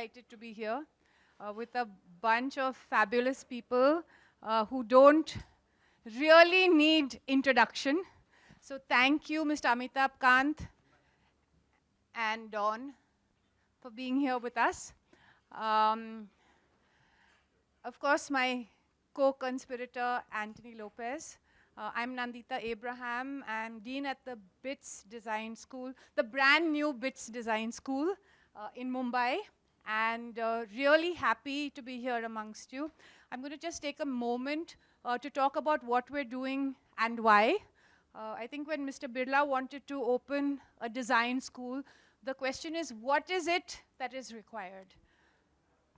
excited to be here with a bunch of fabulous people who don't really need introduction. So thank you, Mr. Amitabh Kant and Dawn, for being here with us. Of course, my co-conspirator, Anthony Lopez. I'm Nandita Abraham. I'm Dean at the BITS Design School, the brand new BITS Design School in Mumbai, and really happy to be here amongst you. I'm going to just take a moment to talk about what we're doing and why. I think when Mr. Birla wanted to open a design school, the question is, what is it that is required?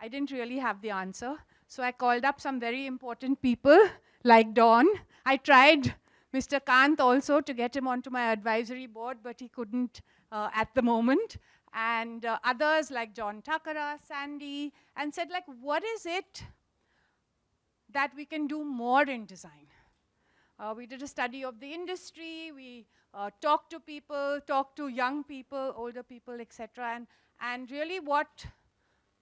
I didn't really have the answer. So I called up some very important people like Dawn. I tried Mr. Kant also to get him onto my advisory board, but he couldn't at the moment. And others like John Takara, Sandy, and said, like, what is it that we can do more in design? We did a study of the industry. We talked to people, talked to young people, older people, etc. And really what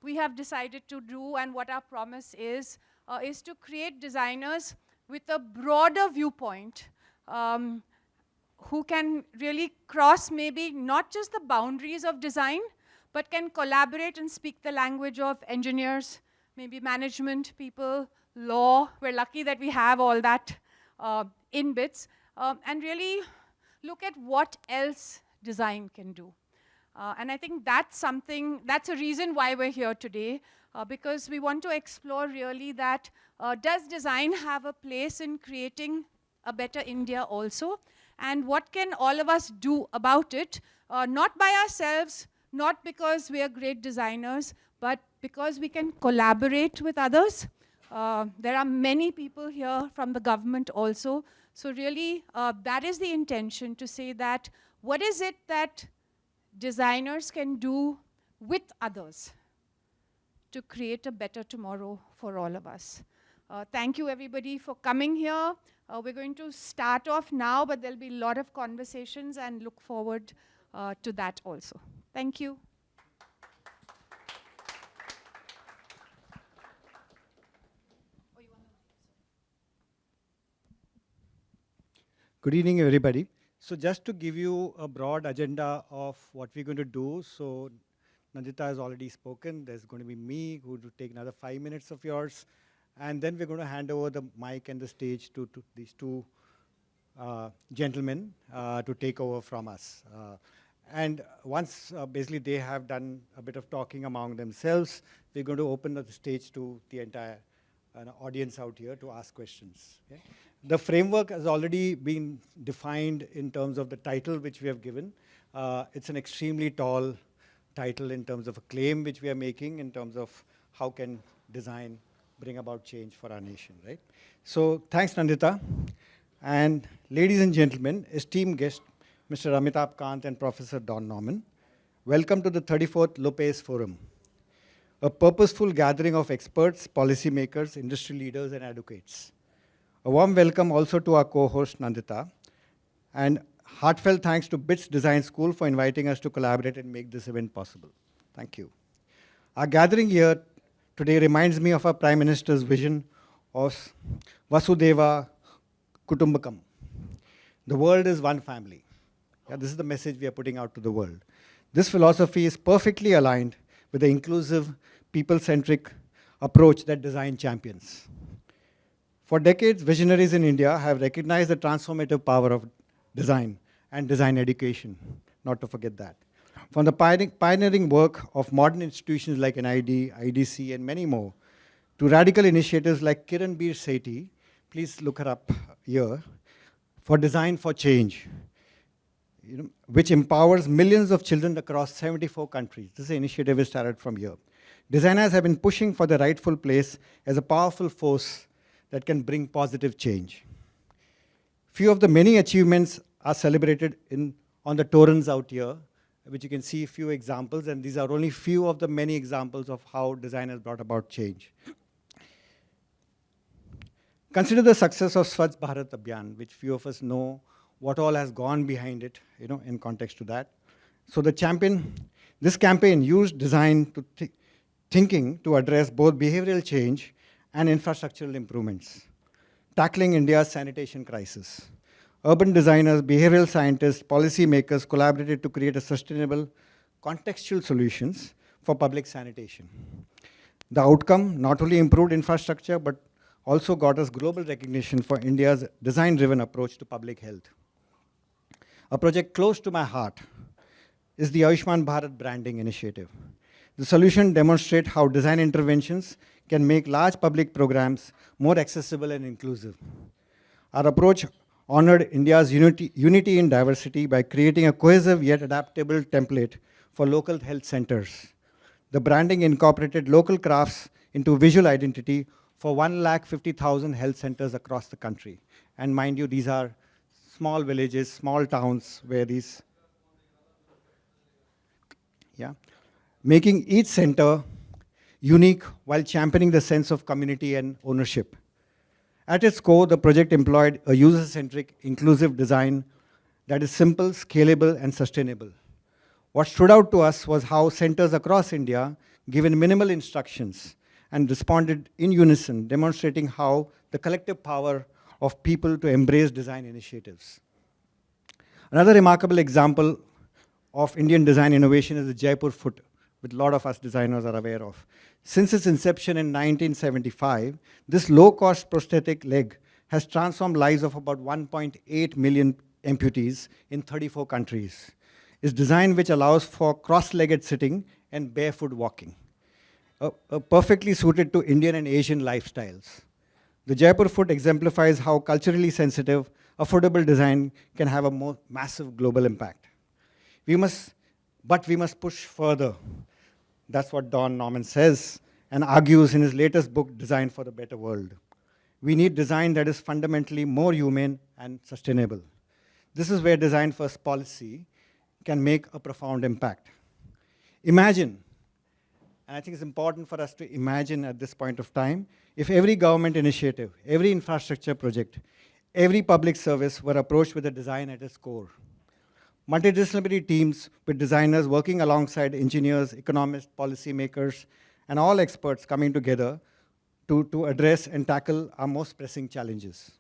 we have decided to do and what our promise is to create designers with a broader viewpoint who can really cross maybe not just the boundaries of design, but can collaborate and speak the language of engineers, maybe management people, law. We're lucky that we have all that in BITS, and really look at what else design can do. And I think that's something, that's a reason why we're here today, because we want to explore really that does design have a place in creating a better India also? And what can all of us do about it? Not by ourselves, not because we are great designers, but because we can collaborate with others. There are many people here from the government also. So really, that is the intention, to say that what is it that designers can do with others to create a better tomorrow for all of us. Thank you, everybody, for coming here. We're going to start off now, but there'll be a lot of conversations, and look forward to that also. Thank you. Good evening, everybody. So just to give you a broad agenda of what we're going to do, so Nandita has already spoken. There's going to be me who will take another 5 minutes of yours. And then we're going to hand over the mic and the stage to these two gentlemen to take over from us. And once basically they have done a bit of talking among themselves, we're going to open the stage to the entire audience out here to ask questions. Okay? The framework has already been defined in terms of the title which we have given. It's an extremely tall title in terms of a claim which we are making in terms of how can design bring about change for our nation, right? So thanks, Nandita. And ladies and gentlemen, esteemed guests, Mr. Amitabh Kant and Professor Don Norman, welcome to the 34th Lopez Forum, a purposeful gathering of experts, policymakers, industry leaders, and advocates. A warm welcome also to our co-host, Nandita, and heartfelt thanks to BITS Design School for inviting us to collaborate and make this event possible. Thank you. Our gathering here today reminds me of our Prime Minister's vision of Vasudeva Kutumbakam. The world is one family. Yeah, this is the message we are putting out to the world. This philosophy is perfectly aligned with the inclusive, people-centric approach that design champions. For decades, visionaries in India have recognized the transformative power of design and design education, not to forget that. From the pioneering work of modern institutions like NID, IDC, and many more, to radical initiatives like Kiran Bir Sethi, please look her up here, for Design for Change, which empowers millions of children across 74 countries. This initiative is started from here. Designers have been pushing for the rightful place as a powerful force that can bring positive change. Few of the many achievements are celebrated on the torrents out here, which you can see a few examples, and these are only few of the many examples of how design has brought about change. Consider the success of Swachh Bharat Abhiyan, which few of us know what all has gone behind it, in context to that. So this campaign used design thinking to address both behavioral change and infrastructural improvements, tackling India's sanitation crisis. Urban designers, behavioral scientists, policymakers collaborated to create a sustainable, contextual solutions for public sanitation. The outcome not only improved infrastructure, but also got us global recognition for India's design-driven approach to public health. A project close to my heart is the Ayushman Bharat branding initiative. The solution demonstrates how design interventions can make large public programs more accessible and inclusive. Our approach honored India's unity in diversity by creating a cohesive yet adaptable template for local health centers. The branding incorporated local crafts into visual identity for 150,000 health centers across the country. And mind you, these are small villages, small towns where these, making each center unique while championing the sense of community and ownership. At its core, the project employed a user-centric, inclusive design that is simple, scalable, and sustainable. What stood out to us was how centers across India, given minimal instructions, and responded in unison, demonstrating how the collective power of people to embrace design initiatives. Another remarkable example of Indian design innovation is the Jaipur Foot, which a lot of us designers are aware of. Since its inception in 1975, this low-cost prosthetic leg has transformed lives of about 1.8 million amputees in 34 countries. It's design which allows for cross-legged sitting and barefoot walking, perfectly suited to Indian and Asian lifestyles. The Jaipur Foot exemplifies how culturally sensitive, affordable design can have a more massive global impact. But we must push further. That's what Don Norman says and argues in his latest book, Design for the Better World. We need design that is fundamentally more humane and sustainable. This is where design first policy can make a profound impact. Imagine, and I think it's important for us to imagine at this point of time, if every government initiative, every infrastructure project, every public service were approached with a design at its core. Multidisciplinary teams with designers working alongside engineers, economists, policymakers, and all experts coming together to address and tackle our most pressing challenges.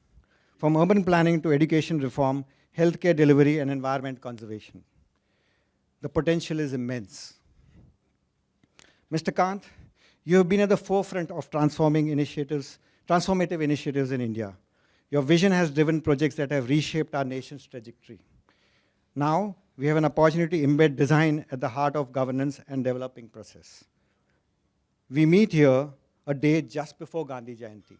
From urban planning to education reform, healthcare delivery, and environment conservation. The potential is immense. Mr. Kant, you have been at the forefront of transformative initiatives in India. Your vision has driven projects that have reshaped our nation's trajectory. Now, we have an opportunity to embed design at the heart of governance and developing process. We meet here a day just before Gandhi Jayanti.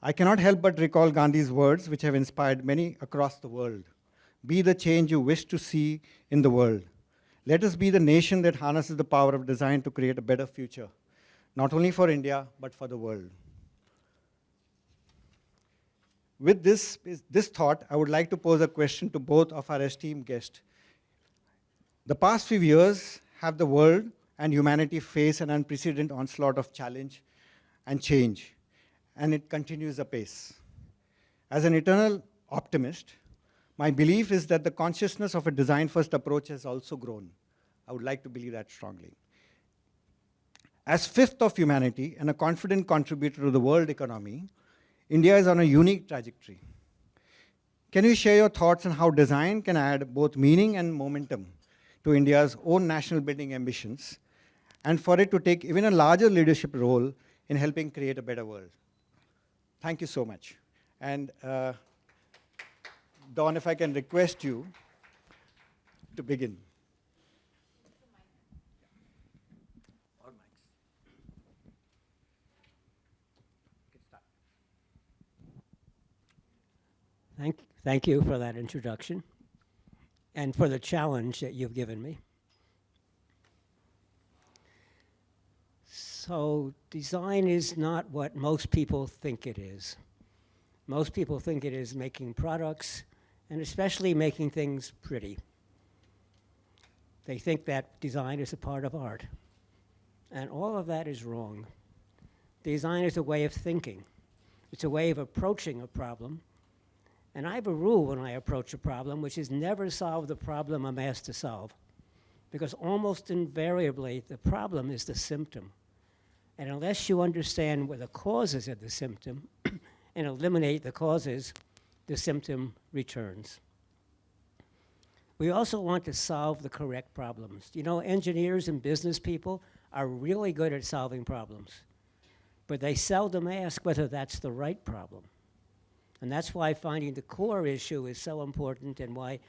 I cannot help but recall Gandhi's words, which have inspired many across the world. Be the change you wish to see in the world. Let us be the nation that harnesses the power of design to create a better future, not only for India, but for the world. With this thought, I would like to pose a question to both of our esteemed guests. The past few years have the world and humanity faced an unprecedented onslaught of challenge and change, and it continues apace. As an eternal optimist, my belief is that the consciousness of a design-first approach has also grown. I would like to believe that strongly. As fifth of humanity and a confident contributor to the world economy, India is on a unique trajectory. Can you share your thoughts on how design can add both meaning and momentum to India's own national building ambitions, and for it to take even a larger leadership role in helping create a better world? Thank you so much. And Dawn, if I can request you to begin. Thank you for that introduction and for the challenge that you've given me. So design is not what most people think it is. Most people think it is making products, and especially making things pretty. They think that design is a part of art. And all of that is wrong. Design is a way of thinking. It's a way of approaching a problem. And I have a rule when I approach a problem, which is never solve the problem I'm asked to solve. because almost invariably the problem is the symptom. And unless you understand what the causes of the symptom and eliminate the causes, the symptom returns. We also want to solve the correct problems. You know, engineers and business people are really good at solving problems, but they seldom ask whether that's the right problem. And that's why finding the core issue is so important, and why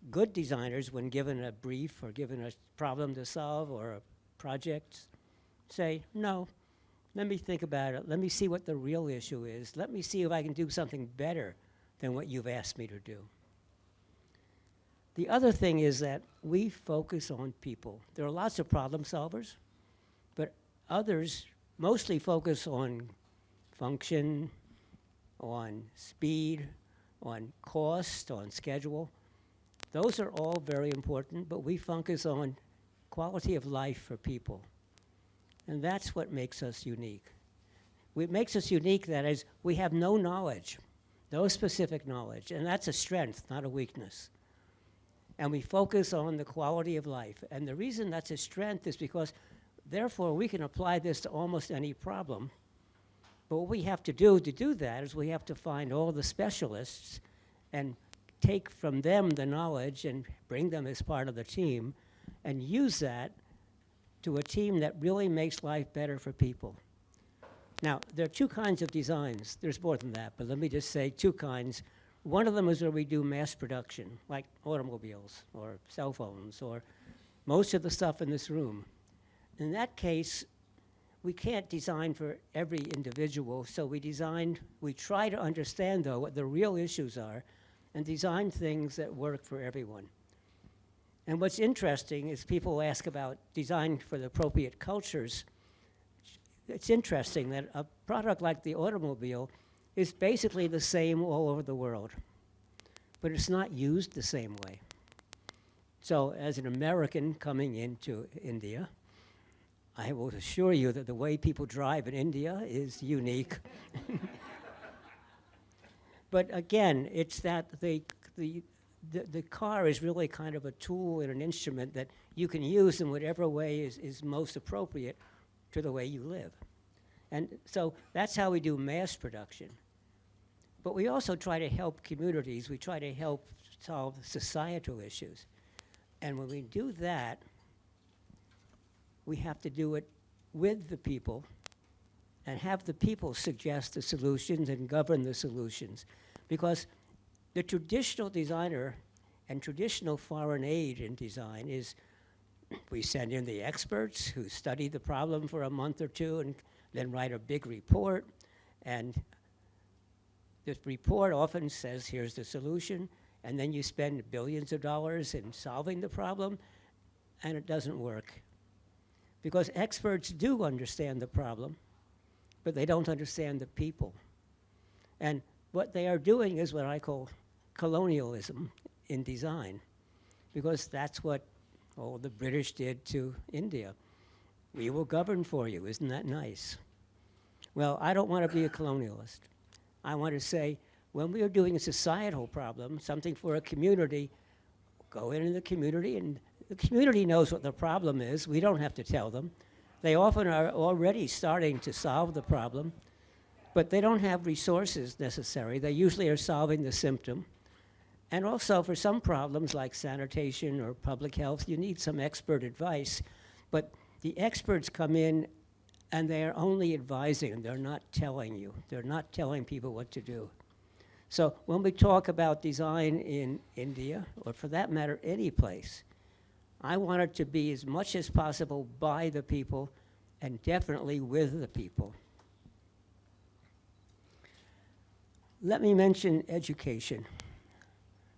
good designers, when given a brief or given a problem to solve or a project, say, no, let me think about it. Let me see what the real issue is. Let me see if I can do something better than what you've asked me to do. The other thing is that we focus on people. There are lots of problem solvers, but others mostly focus on function, on speed, on cost, on schedule. Those are all very important, but we focus on quality of life for people. And that's what makes us unique. What makes us unique, that is, we have no knowledge, no specific knowledge, and that's a strength, not a weakness. And we focus on the quality of life. And the reason that's a strength is because, therefore, we can apply this to almost any problem. But what we have to do that is we have to find all the specialists and take from them the knowledge and bring them as part of the team and use that to a team that really makes life better for people. Now, there are two kinds of designs. There's more than that, but let me just say two kinds. One of them is where we do mass production, like automobiles or cell phones or most of the stuff in this room. In that case, we can't design for every individual, so we try to understand, though, what the real issues are and design things that work for everyone. And what's interesting is people ask about design for the appropriate cultures. It's interesting that a product like the automobile is basically the same all over the world, but it's not used the same way. So as an American coming into India, I will assure you that the way people drive in India is unique. But again, it's that the car is really kind of a tool and an instrument that you can use in whatever way is most appropriate to the way you live. And so that's how we do mass production. But we also try to help communities. We try to help solve societal issues. And when we do that, we have to do it with the people and have the people suggest the solutions and govern the solutions. Because the traditional designer and traditional foreign aid in design is we send in the experts who study the problem for a month or two and then write a big report. And this report often says, here's the solution. And then you spend billions of dollars in solving the problem, and it doesn't work. Because experts do understand the problem, but they don't understand the people. And what they are doing is what I call colonialism in design, because that's what the British did to India. We will govern for you, isn't that nice? Well, I don't want to be a colonialist. I want to say, when we are doing a societal problem, something for a community, go in the community, and the community knows what the problem is. We don't have to tell them. They often are already starting to solve the problem, but they don't have resources necessary. They usually are solving the symptom. And also for some problems like sanitation or public health, you need some expert advice. But the experts come in and they are only advising, they're not telling you. They're not telling people what to do. So when we talk about design in India, or for that matter, any place, I want it to be as much as possible by the people and definitely with the people. Let me mention education,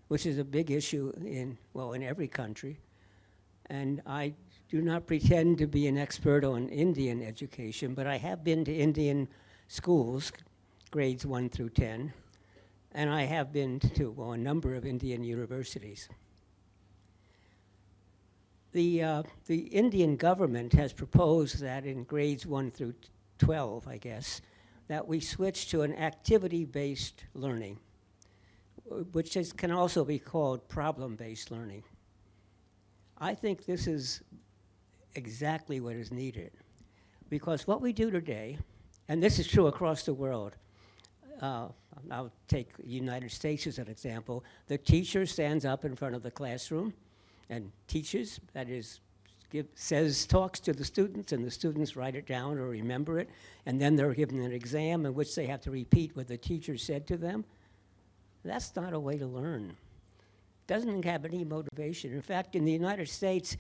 which is a big issue in every country. And I do not pretend to be an expert on Indian education, but I have been to Indian schools, grades 1 through 10, and I have been to a number of Indian universities. The Indian government has proposed that in grades 1 through 12, I guess, that we switch to an activity-based learning, which can also be called problem-based learning. I think this is exactly what is needed. Because what we do today, and this is true across the world, I'll take the United States as an example. The teacher stands up in front of the classroom and teaches, that is, talks to the students, and the students write it down or remember it, and then they're given an exam in which they have to repeat what the teacher said to them. That's not a way to learn. Doesn't have any motivation. In fact, in the United States,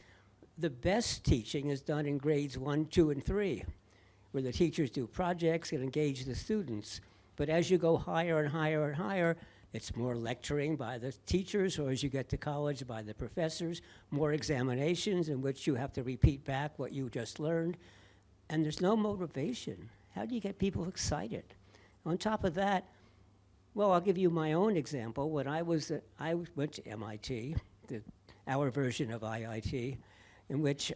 the best teaching is done in grades 1, 2, and 3, where the teachers do projects and engage the students. But as you go higher and higher and higher, it's more lecturing by the teachers, or as you get to college, by the professors, more examinations in which you have to repeat back what you just learned, and there's no motivation. How do you get people excited? On top of that, well, I'll give you my own example. When I went to MIT, our version of IIT, in which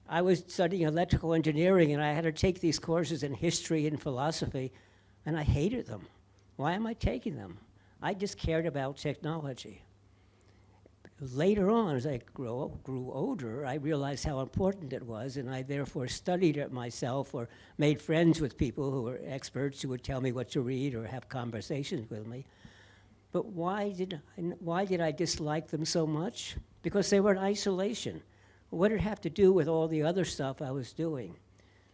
I was studying electrical engineering, and I had to take these courses in history and philosophy, and I hated them. Why am I taking them? I just cared about technology. Later on, as I grew older, I realized how important it was, and I therefore studied it myself or made friends with people who were experts who would tell me what to read or have conversations with me. But why did I dislike them so much? Because they were in isolation. What did it have to do with all the other stuff I was doing?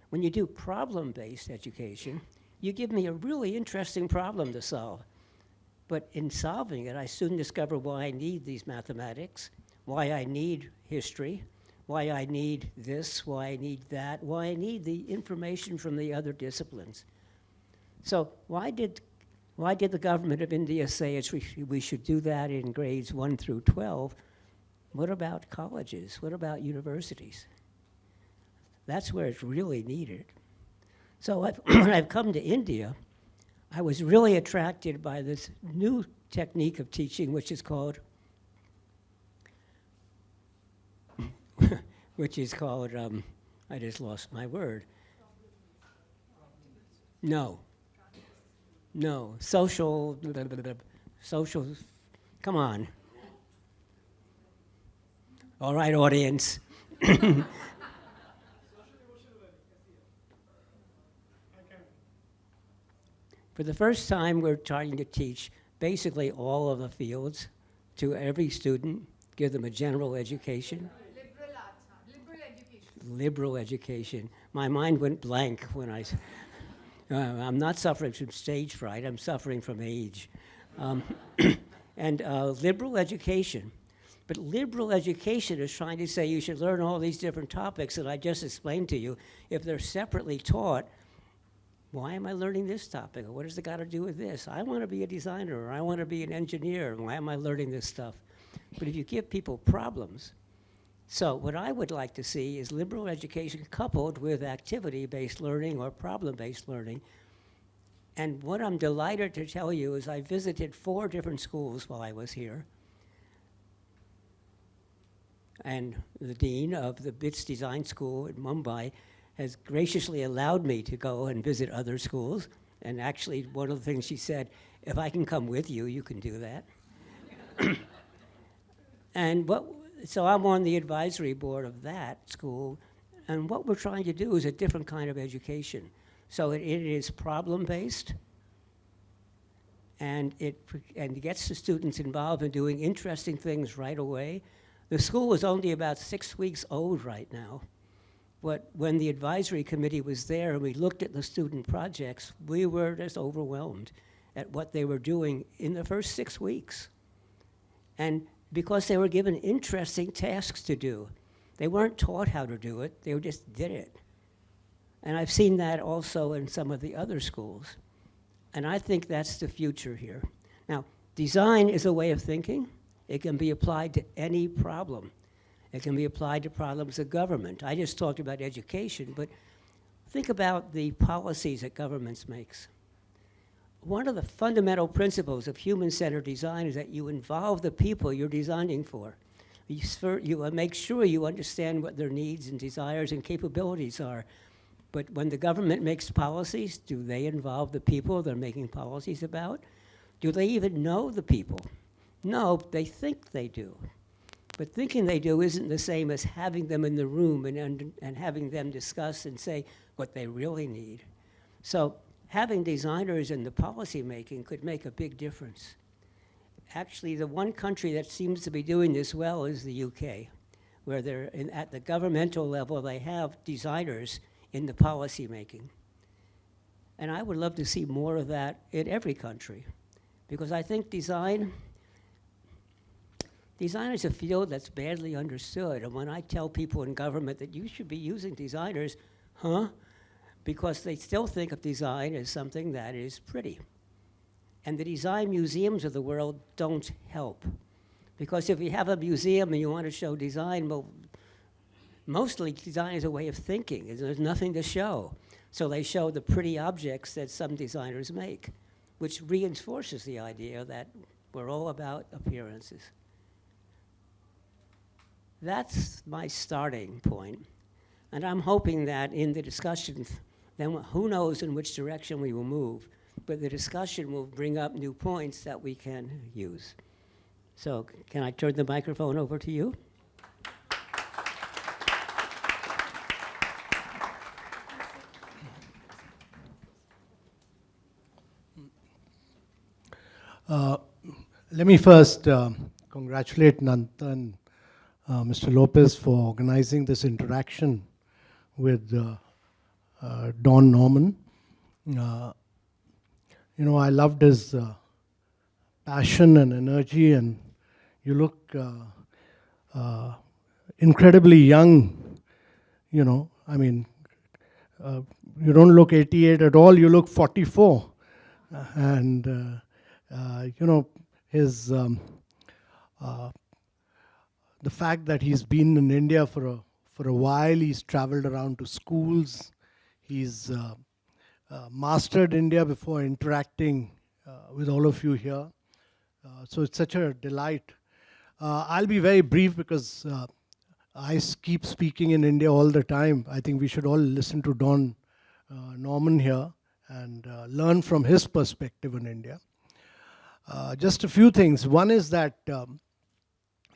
When you do problem-based education, you give me a really interesting problem to solve. But in solving it, I soon discover why I need these mathematics, why I need history, why I need this, why I need that, why I need the information from the other disciplines. So why did the government of India say we should do that in grades 1 through 12? What about colleges? What about universities? That's where it's really needed. So when I've come to India, I was really attracted by this new technique of teaching, which is called, I just lost my word. No, social, come on. All right, audience. For the first time, we're trying to teach basically all of the fields to every student, give them a general education. Liberal arts, liberal education. Liberal education. My mind went blank when I'm not suffering from stage fright, I'm suffering from age. And liberal education. But liberal education is trying to say you should learn all these different topics that I just explained to you. If they're separately taught, why am I learning this topic? Or what does it got to do with this? I want to be a designer, or I want to be an engineer. Why am I learning this stuff? But if you give people problems, so what I would like to see is liberal education coupled with activity-based learning or problem-based learning. And what I'm delighted to tell you is I visited 4 different schools while I was here. And the dean of the BITS Design School in Mumbai has graciously allowed me to go and visit other schools. And actually, one of the things she said, if I can come with you, you can do that. So I'm on the advisory board of that school, and what we're trying to do is a different kind of education. So it is problem-based, and it gets the students involved in doing interesting things right away. The school is only about 6 weeks old right now. But when the advisory committee was there and we looked at the student projects, we were just overwhelmed at what they were doing in the first 6 weeks. And because they were given interesting tasks to do. They weren't taught how to do it, they just did it. And I've seen that also in some of the other schools. And I think that's the future here. Now, design is a way of thinking. It can be applied to any problem. It can be applied to problems of government. I just talked about education, but think about the policies that governments makes. One of the fundamental principles of human-centered design is that you involve the people you're designing for. You make sure you understand what their needs and desires and capabilities are. But when the government makes policies, do they involve the people they're making policies about? Do they even know the people? No, they think they do. But thinking they do isn't the same as having them in the room and having them discuss and say what they really need. So having designers in the policy making could make a big difference. Actually, the one country that seems to be doing this well is the UK, where at the governmental level, they have designers in the policy making. And I would love to see more of that in every country, because I think design is a field that's badly understood. And when I tell people in government that you should be using designers, because they still think of design as something that is pretty. And the design museums of the world don't help. Because if you have a museum and you want to show design, well, mostly design is a way of thinking, and there's nothing to show. So they show the pretty objects that some designers make, which reinforces the idea that we're all about appearances. That's my starting point. And I'm hoping that in the discussion, then who knows in which direction we will move, but the discussion will bring up new points that we can use. So can I turn the microphone over to you? Let me first congratulate Nanta and Mr. Lopez for organizing this interaction with Don Norman. I loved his passion and energy, and you look incredibly young. You don't look 88 at all, you look 44. And his the fact that he's been in India for a while, he's traveled around to schools, he's mastered India before interacting with all of you here. So it's such a delight. I'll be very brief because I keep speaking in India all the time. I think we should all listen to Don Norman here and learn from his perspective on India. Just a few things. One is that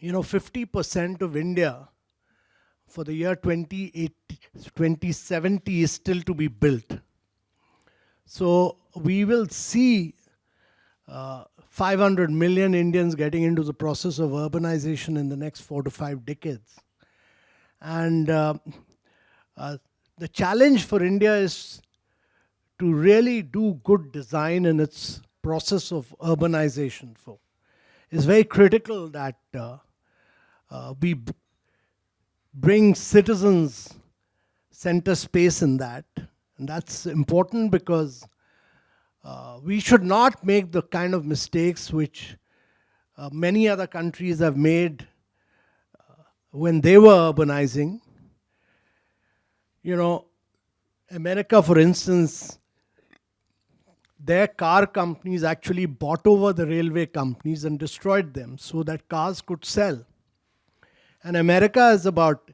50% of India for the year 2070 is still to be built. So we will see 500 million Indians getting into the process of urbanization in the next 4 to 5 decades. And the challenge for India is to really do good design in its process of urbanization. It's very critical that we bring citizens center space in that. And that's important because we should not make the kind of mistakes which many other countries have made when they were urbanizing. America, for instance, their car companies actually bought over the railway companies and destroyed them so that cars could sell. And America is about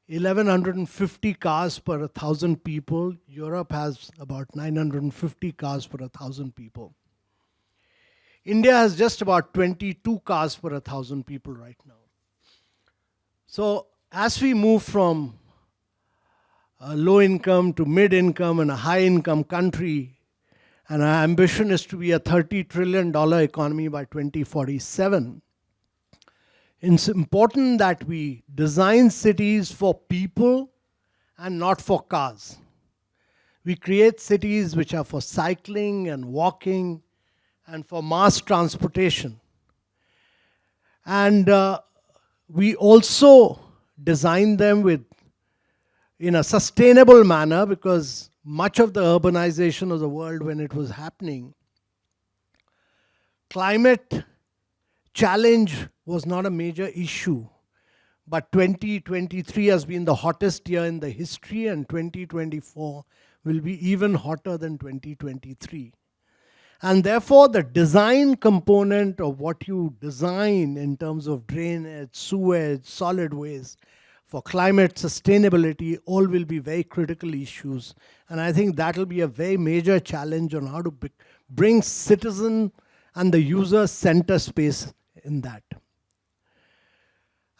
1,150 cars per 1,000 people. Europe has about 950 cars per 1,000 people. India has just about 22 cars per 1,000 people right now. So as we move from a low income to mid income and a high income country, and our ambition is to be a $30 trillion economy by 2047, it's important that we design cities for people and not for cars. We create cities which are for cycling and walking and for mass transportation. And we also design them in a sustainable manner, because much of the urbanization of the world, when it was happening, climate challenge was not a major issue. But 2023 has been the hottest year in the history, and 2024 will be even hotter than 2023. And therefore, the design component of what you design in terms of drainage, sewage, solid waste, for climate sustainability, all will be very critical issues. And I think that will be a very major challenge on how to bring citizen and the user center space in that.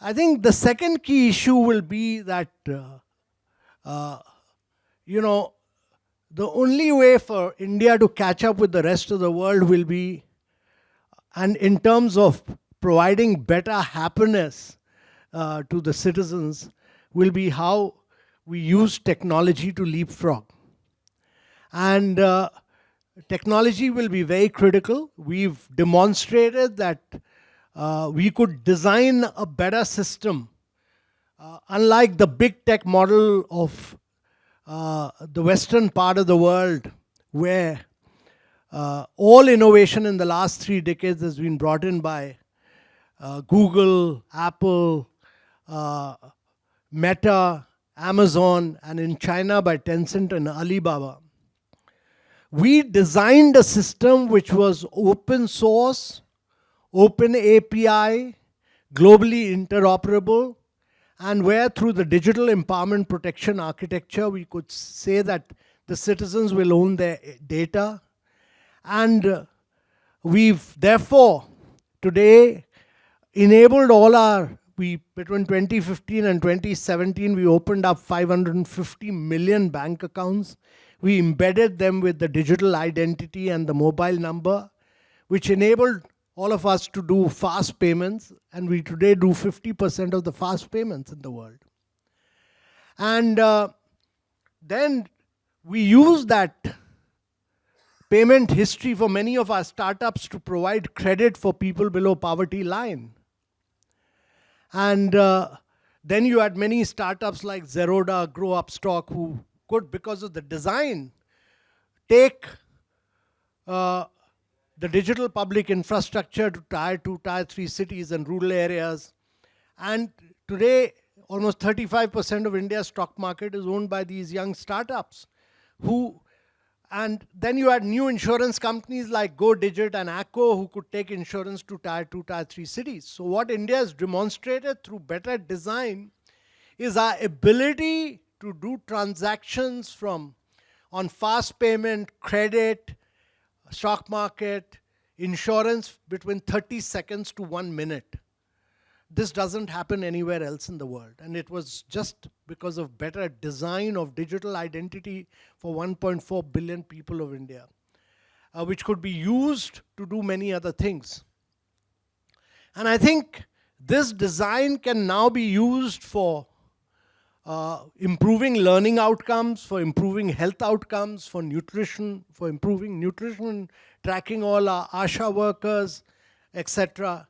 I think the second key issue will be that, the only way for India to catch up with the rest of the world will be, and in terms of providing better happiness to the citizens, will be how we use technology to leapfrog. And technology will be very critical. We've demonstrated that we could design a better system. Unlike the big tech model of the western part of the world, where all innovation in the last 3 decades has been brought in by Google, Apple, Meta, Amazon, and in China by Tencent and Alibaba. We designed a system which was open source, open API, globally interoperable, and where through the digital empowerment protection architecture, we could say that the citizens will own their data. And we've therefore today enabled all our, between 2015 and 2017, we opened up 550 million bank accounts. We embedded them with the digital identity and the mobile number, which enabled all of us to do fast payments, and we today do 50% of the fast payments in the world. And then we use that payment history for many of our startups to provide credit for people below poverty line. And then you had many startups like Zerodha, Grow Upstock, who could, because of the design, take the digital public infrastructure to Tier 2, Tier 3 cities and rural areas. And today, almost 35% of India's stock market is owned by these young startups. And then you had new insurance companies like GoDigit and Acco who could take insurance to Tier 2, Tier 3 cities. So what India has demonstrated through better design is our ability to do transactions on fast payment, credit, stock market, insurance between 30 seconds to 1 minute. This doesn't happen anywhere else in the world. And it was just because of better design of digital identity for 1.4 billion people of India, which could be used to do many other things. And I think this design can now be used for improving learning outcomes, for improving health outcomes, for nutrition, for improving nutrition, tracking all our ASHA workers, etc.,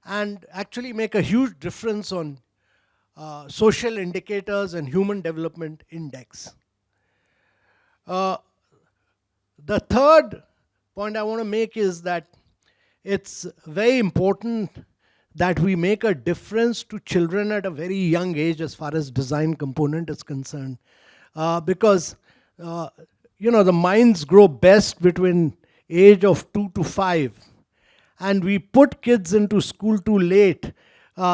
and actually make a huge difference on social indicators and human development index. The third point I want to make is that it's very important that we make a difference to children at a very young age as far as design component is concerned. Because the minds grow best between age of 2 to 5. And we put kids into school too late.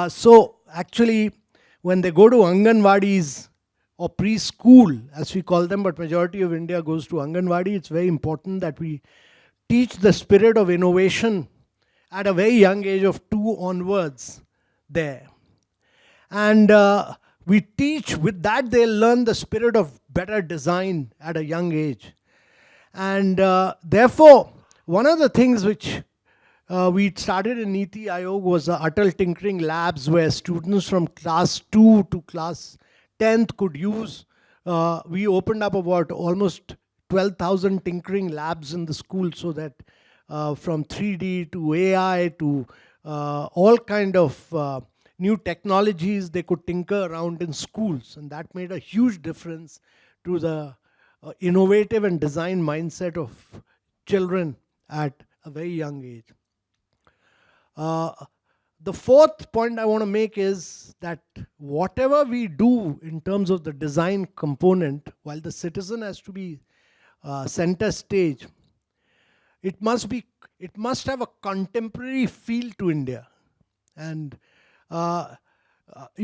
So actually, when they go to Anganwadis or preschool, as we call them, but majority of India goes to Anganwadi, it's very important that we teach the spirit of innovation at a very young age of 2 onwards there. And we teach, with that they'll learn the spirit of better design at a young age. And therefore, one of the things which we started in Niti Aayog was Atal Tinkering Labs, where students from class 2 to class 10th could use. We opened up about almost 12,000 tinkering labs in the school, so that from 3D to AI to all kind of new technologies they could tinker around in schools. And that made a huge difference to the innovative and design mindset of children at a very young age. The fourth point I want to make is that whatever we do in terms of the design component, while the citizen has to be center stage, it must have a contemporary feel to India. And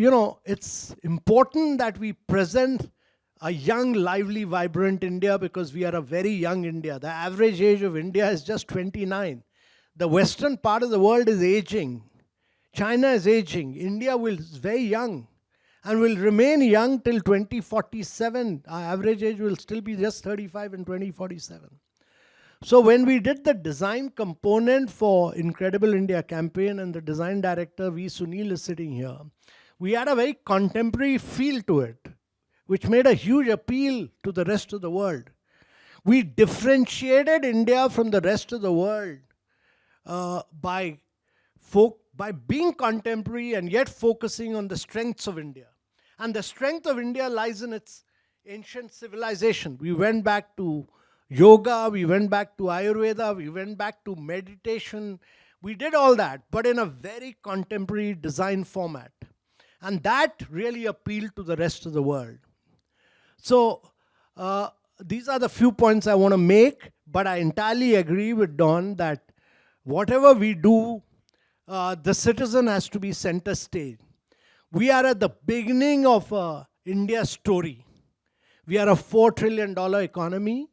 it's important that we present a young, lively, vibrant India, because we are a very young India. The average age of India is just 29. The western part of the world is aging. China is aging. India is very young and will remain young till 2047. Our average age will still be just 35 in 2047. So when we did the design component for Incredible India campaign, and the design director V. Sunil is sitting here, we had a very contemporary feel to it, which made a huge appeal to the rest of the world. We differentiated India from the rest of the world by being contemporary and yet focusing on the strengths of India. And the strength of India lies in its ancient civilization. We went back to yoga, we went back to Ayurveda, we went back to meditation. We did all that, but in a very contemporary design format. And that really appealed to the rest of the world. So these are the few points I want to make, but I entirely agree with Don that whatever we do, the citizen has to be center stage. We are at the beginning of India's story. We are a $4 trillion economy.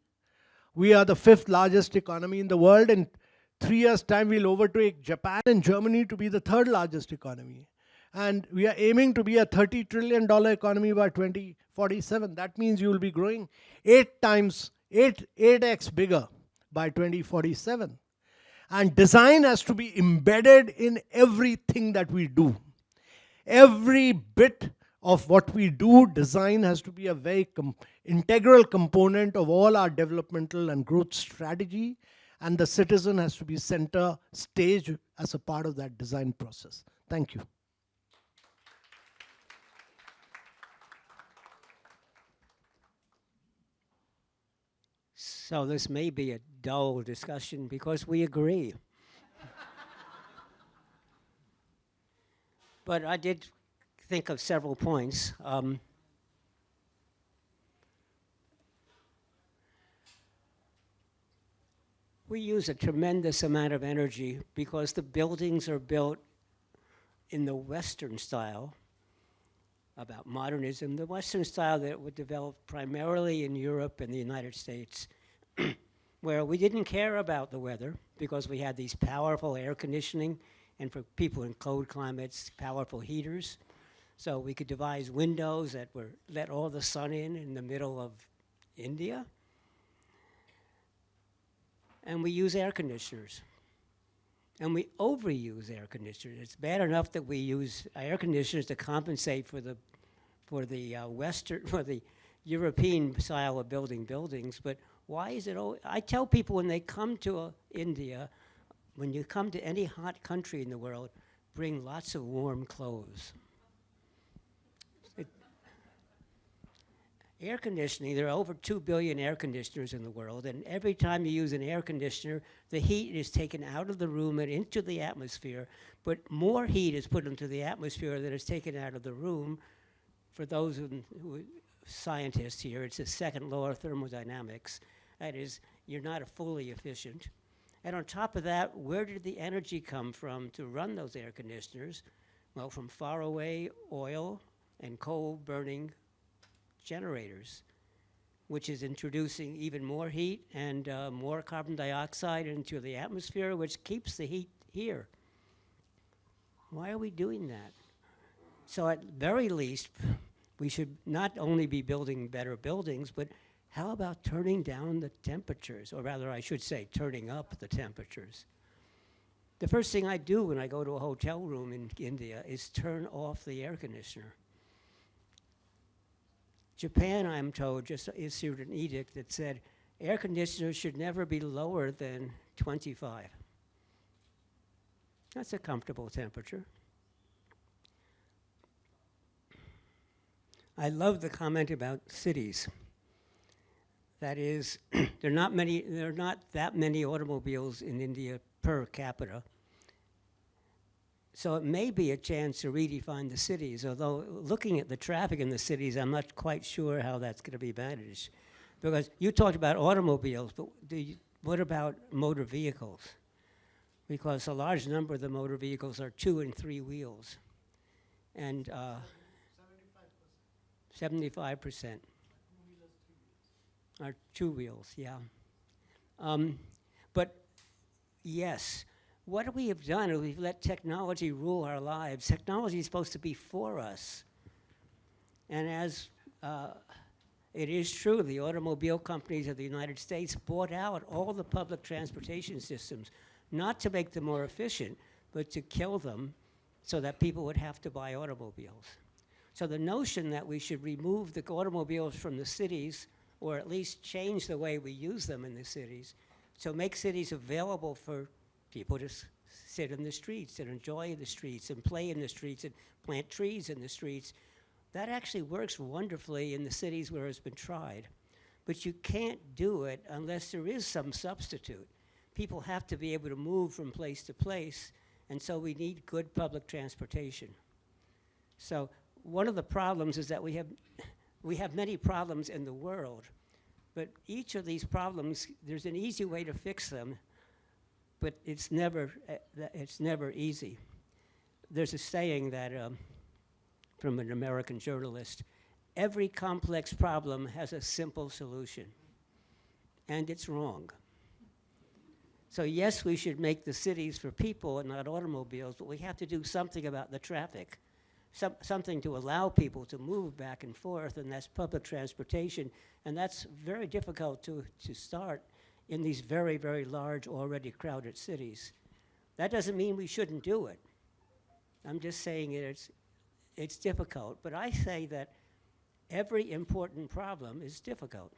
We are the 5th largest economy in the world. In 3 years' time, we'll overtake Japan and Germany to be the 3rd largest economy. And we are aiming to be a $30 trillion economy by 2047. That means you will be growing 8x bigger by 2047. And design has to be embedded in everything that we do. Every bit of what we do, design has to be a very integral component of all our developmental and growth strategy, and the citizen has to be center stage as a part of that design process. Thank you. So this may be a dull discussion because we agree. But I did think of several points. We use a tremendous amount of energy because the buildings are built in the Western style, about modernism, the Western style that was developed primarily in Europe and the United States, where we didn't care about the weather because we had these powerful air conditioning, and for people in cold climates, powerful heaters. So we could devise windows that let all the sun in the middle of India. And we use air conditioners. And we overuse air conditioners. It's bad enough that we use air conditioners to compensate for the European style of building buildings, but why is it I tell people when they come to India, when you come to any hot country in the world, bring lots of warm clothes. Air conditioning, there are over 2 billion air conditioners in the world, and every time you use an air conditioner, the heat is taken out of the room and into the atmosphere, but more heat is put into the atmosphere than is taken out of the room. For those who scientists here, it's the second law of thermodynamics. That is, you're not fully efficient. And on top of that, where did the energy come from to run those air conditioners? Well, from faraway oil and coal burning generators, which is introducing even more heat and more carbon dioxide into the atmosphere, which keeps the heat here. Why are we doing that? So at very least, we should not only be building better buildings, but how about turning down the temperatures? Or rather, I should say, turning up the temperatures. The first thing I do when I go to a hotel room in India is turn off the air conditioner. Japan, I'm told, just issued an edict that said air conditioners should never be lower than 25. That's a comfortable temperature. I love the comment about cities. That is, there are not that many automobiles in India per capita. So it may be a chance to redefine the cities, although looking at the traffic in the cities, I'm not quite sure how that's going to be managed. Because you talked about automobiles, but what about motor vehicles? Because a large number of the motor vehicles are 2 and 3 wheels. And 75% are 2 wheels, yeah. But yes, what we have done is we've let technology rule our lives. Technology is supposed to be for us. And as it is true, the automobile companies of the United States bought out all the public transportation systems, not to make them more efficient, but to kill them so that people would have to buy automobiles. So the notion that we should remove the automobiles from the cities, or at least change the way we use them in the cities, so make cities available for people to sit in the streets and enjoy the streets and play in the streets and plant trees in the streets, that actually works wonderfully in the cities where it's been tried. But you can't do it unless there is some substitute. People have to be able to move from place to place, and so we need good public transportation. So one of the problems is that we have many problems in the world, but each of these problems, there's an easy way to fix them, but it's never easy. There's a saying that from an American journalist, every complex problem has a simple solution, and it's wrong. So yes, we should make the cities for people and not automobiles, but we have to do something about the traffic, something to allow people to move back and forth, and that's public transportation, and that's very difficult to start in these very, very large, already crowded cities. That doesn't mean we shouldn't do it. I'm just saying it's difficult, but I say that every important problem is difficult,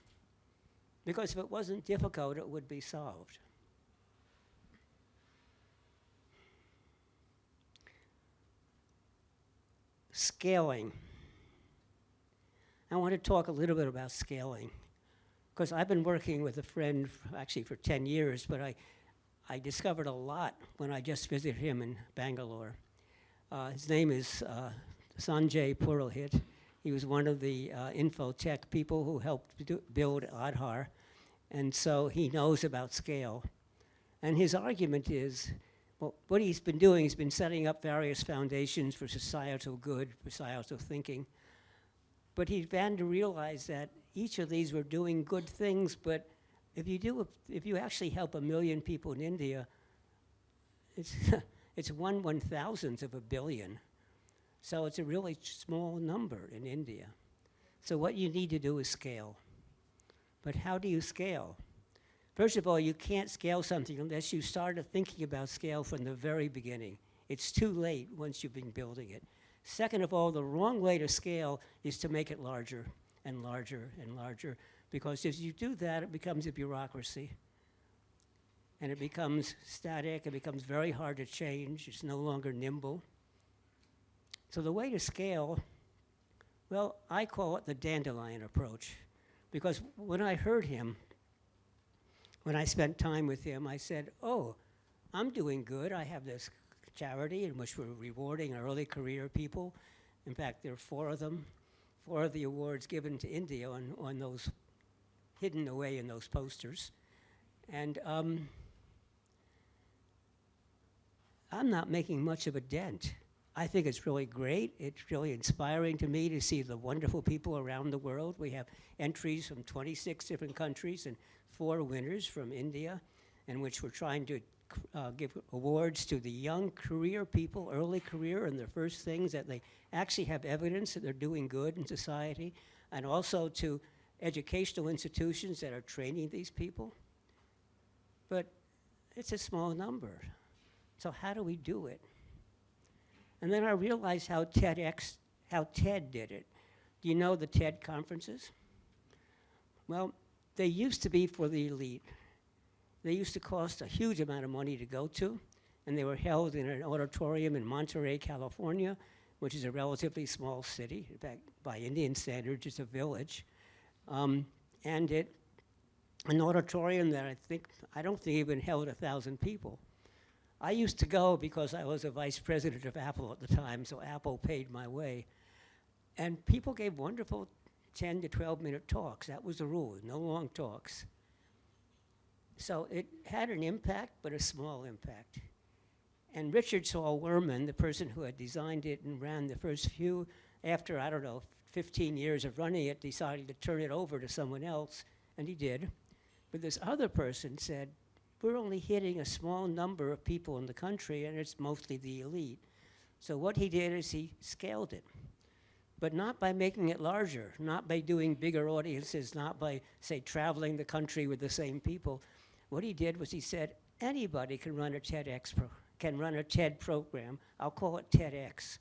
because if it wasn't difficult, it would be solved. Scaling. I want to talk a little bit about scaling, because I've been working with a friend actually for 10 years, but I discovered a lot when I just visited him in Bangalore. His name is Sanjay Purohit. He was one of the infotech people who helped build Aadhaar, and so he knows about scale. And his argument is, well, what he's been doing, he's been setting up various foundations for societal good, for societal thinking, but he began to realize that each of these were doing good things, but if you actually help 1 million people in India, it's it's 1/1000th of a billion. So it's a really small number in India. So what you need to do is scale. But how do you scale? First of all, you can't scale something unless you started thinking about scale from the very beginning. It's too late once you've been building it. Second of all, the wrong way to scale is to make it larger and larger and larger, because if you do that, it becomes a bureaucracy. And it becomes static, it becomes very hard to change, it's no longer nimble. So the way to scale, well, I call it the dandelion approach, because when I heard him, when I spent time with him, I said, oh, I'm doing good. I have this charity in which we're rewarding early career people. In fact, there are 4 of them, 4 of the awards given to India on those, hidden away in those posters. And I'm not making much of a dent. I think it's really great. It's really inspiring to me to see the wonderful people around the world. We have entries from 26 different countries and 4 winners from India, in which we're trying to give awards to the young career people, early career, and their first things that they actually have evidence that they're doing good in society, and also to educational institutions that are training these people. But it's a small number. So how do we do it? And then I realized how TED did it. Do you know the TED conferences? Well, they used to be for the elite. They used to cost a huge amount of money to go to, and they were held in an auditorium in Monterey, California, which is a relatively small city. In fact, by Indian standards, it's a village. And an auditorium that I don't think even held 1,000 people. I used to go because I was a vice president of Apple at the time, so Apple paid my way. And people gave wonderful 10 to 12-minute talks. That was the rule, no long talks. So it had an impact, but a small impact. And Richard Saul Wurman, the person who had designed it and ran the first few, after, 15 years of running it, decided to turn it over to someone else, and he did. But this other person said, we're only hitting a small number of people in the country, and it's mostly the elite. So what he did is he scaled it, but not by making it larger, not by doing bigger audiences, not by, say, traveling the country with the same people. What he did was he said, anybody can run a can run a TED program. I'll call it TEDx.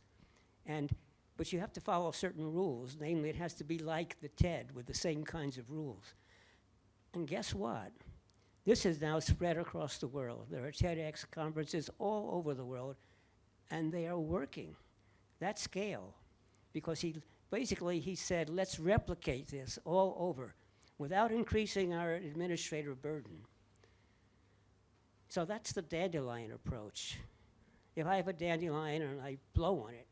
But you have to follow certain rules. Namely, it has to be like the TED with the same kinds of rules. And guess what? This has now spread across the world. There are TEDx conferences all over the world, and they are working. That scale, because he said, let's replicate this all over without increasing our administrative burden. So that's the dandelion approach. If I have a dandelion and I blow on it,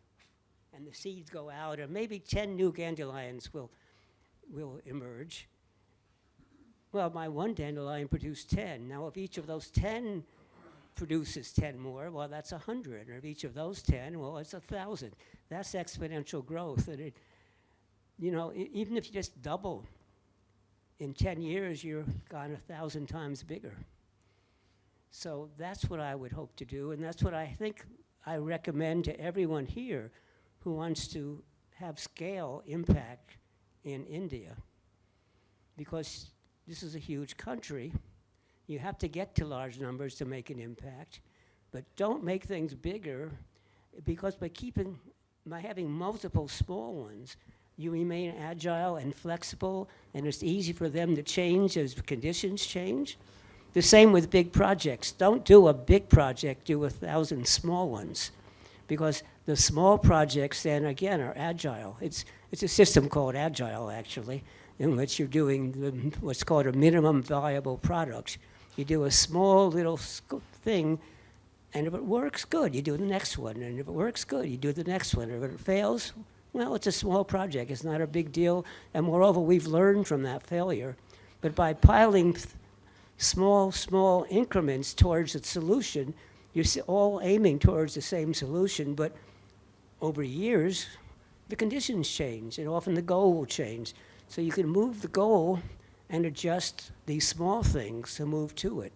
and the seeds go out, and maybe 10 new dandelions will emerge. Well, my one dandelion produced 10. Now, if each of those 10 produces 10 more, well, that's 100. Or if each of those 10, well, it's 1,000. That's exponential growth. And even if you just double, in 10 years, you're gone 1,000 times bigger. So that's what I would hope to do, and that's what I think I recommend to everyone here who wants to have scale impact in India. Because this is a huge country. You have to get to large numbers to make an impact, but don't make things bigger, because by having multiple small ones, you remain agile and flexible, and it's easy for them to change as conditions change. The same with big projects. Don't do a big project, do 1,000 small ones, because the small projects then again are agile. It's a system called Agile, actually, in which you're doing what's called a minimum viable product. You do a small little thing, and if it works, good, you do the next one. And if it works, good, you do the next one. If it fails, well, it's a small project. It's not a big deal. And moreover, we've learned from that failure. But by piling small increments towards a solution, you're all aiming towards the same solution, but over years, the conditions change, and often the goal will change. So you can move the goal and adjust these small things to move to it.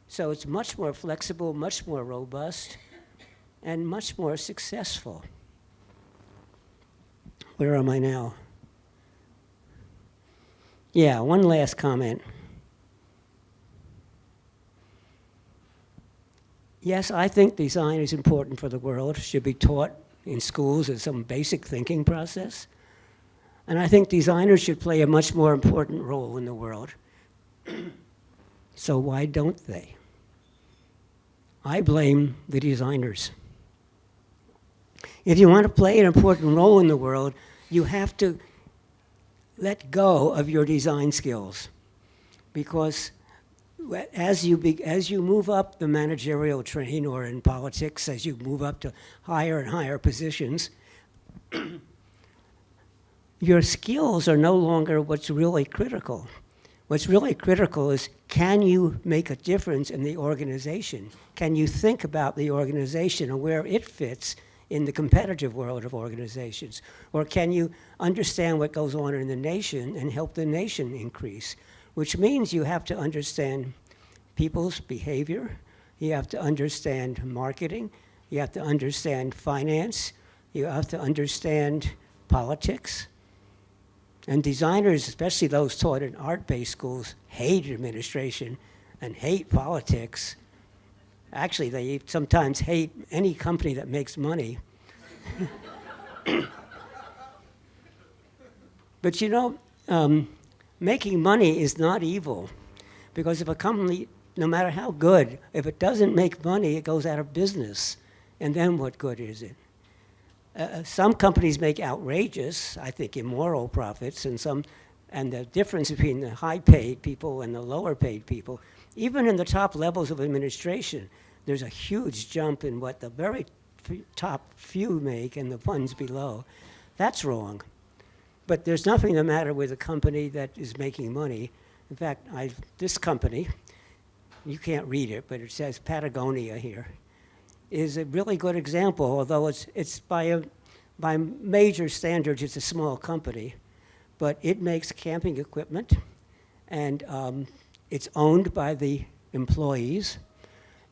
So it's much more flexible, much more robust, and much more successful. Where am I now? Yeah, one last comment. Yes, I think design is important for the world, should be taught in schools as some basic thinking process. And I think designers should play a much more important role in the world. So why don't they? I blame the designers. If you want to play an important role in the world, you have to let go of your design skills, because as you move up the managerial train, or in politics, as you move up to higher and higher positions, your skills are no longer what's really critical. What's really critical is, can you make a difference in the organization? Can you think about the organization and where it fits in the competitive world of organizations? Or can you understand what goes on in the nation and help the nation increase? Which means you have to understand people's behavior, you have to understand marketing, you have to understand finance, you have to understand politics. And designers, especially those taught in art-based schools, hate administration and hate politics. Actually, they sometimes hate any company that makes money. But making money is not evil, because if a company, no matter how good, if it doesn't make money, it goes out of business. And then what good is it? Some companies make outrageous, I think, immoral profits, and the difference between the high-paid people and the lower-paid people, even in the top levels of administration, there's a huge jump in what the very top few make and the ones below. That's wrong. But there's nothing the matter with a company that is making money. In fact, this company, you can't read it, but it says Patagonia here, is a really good example, although it's by major standards, it's a small company, but it makes camping equipment, and it's owned by the employees,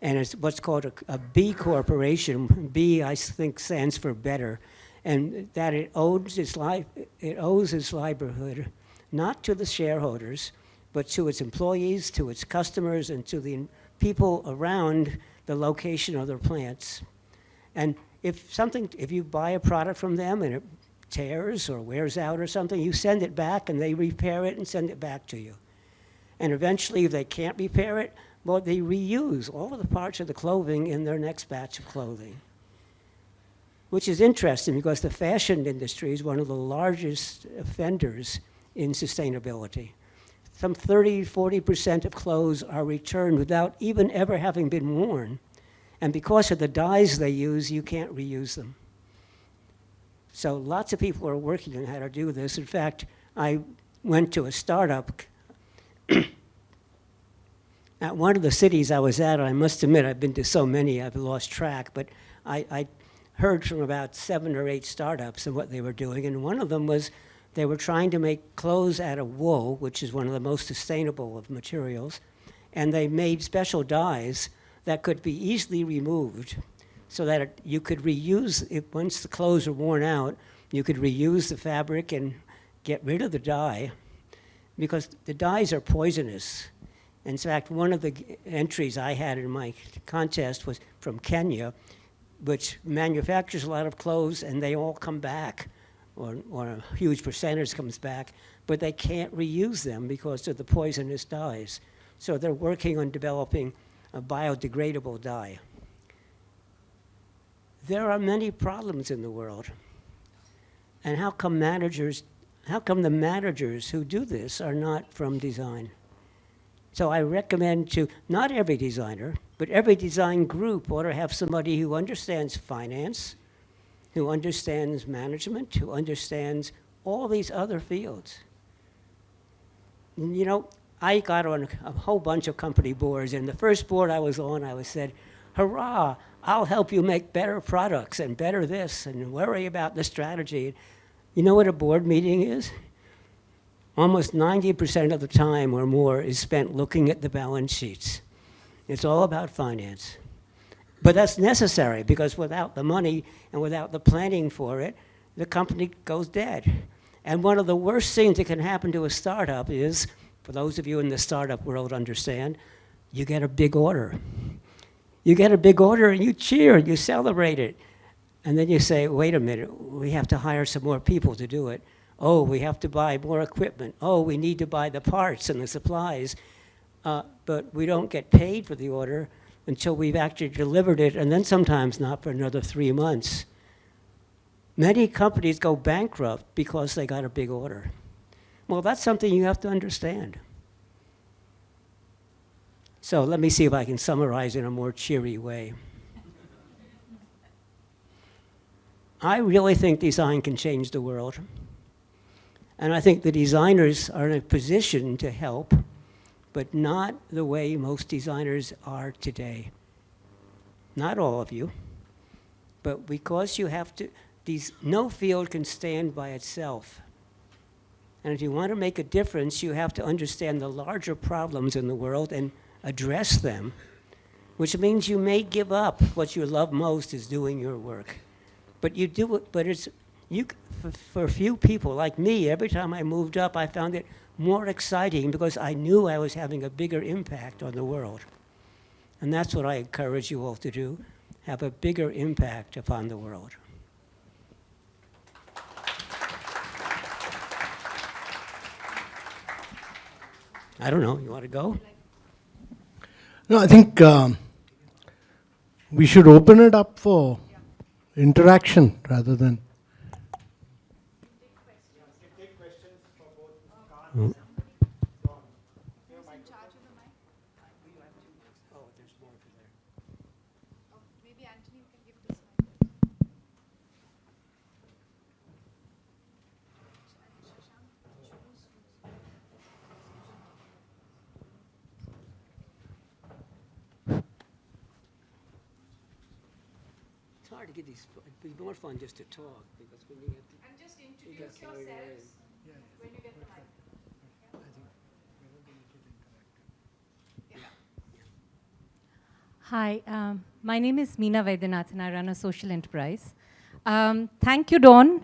and it's what's called a B corporation. B, I think, stands for better, and that it owes its livelihood not to the shareholders, but to its employees, to its customers, and to the people around the location of their plants. And if you buy a product from them and it tears or wears out or something, you send it back and they repair it and send it back to you. And eventually, if they can't repair it, well, they reuse all of the parts of the clothing in their next batch of clothing. Which is interesting because the fashion industry is one of the largest offenders in sustainability. Some 30–40% of clothes are returned without even ever having been worn. And because of the dyes they use, you can't reuse them. So lots of people are working on how to do this. In fact, I went to a startup at one of the cities I was at. I must admit, I've been to so many, I've lost track, but I heard from about 7 or 8 startups and what they were doing, and one of them was they were trying to make clothes out of wool, which is one of the most sustainable of materials, and they made special dyes that could be easily removed so that you could reuse it. Once the clothes are worn out, you could reuse the fabric and get rid of the dye, because the dyes are poisonous. In fact, one of the entries I had in my contest was from Kenya, which manufactures a lot of clothes, and they all come back, or a huge percentage comes back, but they can't reuse them because of the poisonous dyes. So they're working on developing a biodegradable dye. There are many problems in the world. And how come the managers who do this are not from design? So I recommend to not every designer, but every design group ought to have somebody who understands finance, who understands management, who understands all these other fields. And, you know, I got on a whole bunch of company boards, and the first board I was on, I was said, hurrah, I'll help you make better products and better this, and worry about the strategy. You know what a board meeting is? Almost 90% of the time or more is spent looking at the balance sheets. It's all about finance. But that's necessary, because without the money and without the planning for it, the company goes dead. And one of the worst things that can happen to a startup is, for those of you in the startup world understand, you get a big order. You get a big order and you cheer, you celebrate it. And then you say, wait a minute, we have to hire some more people to do it. Oh, we have to buy more equipment. Oh, we need to buy the parts and the supplies. But we don't get paid for the order until we've actually delivered it, and then sometimes not for another 3 months. Many companies go bankrupt because they got a big order. Well, that's something you have to understand. So let me see if I can summarize in a more cheery way. I really think design can change the world. And I think the designers are in a position to help, but not the way most designers are today. Not all of you, but because you have to, no field can stand by itself. And if you want to make a difference, you have to understand the larger problems in the world and address them, which means you may give up what you love most is doing your work. But you do it, but for a few people like me, every time I moved up, I found it more exciting because I knew I was having a bigger impact on the world. And that's what I encourage you all to do, have a bigger impact upon the world. I don't know, you want to go? No, I think we should open it up for interaction rather than. Who's in charge of the mic? Oh, there's more over there. Oh, maybe Anthony, you can give this mic. It's hard to get these, it'd be more fun just to talk, because when you get to, And just you introduce get carried away. yourselves when you get the mic. Yeah. Hi, my name is Meena Vaidyanathan. I run a social enterprise. Thank you, Dawn,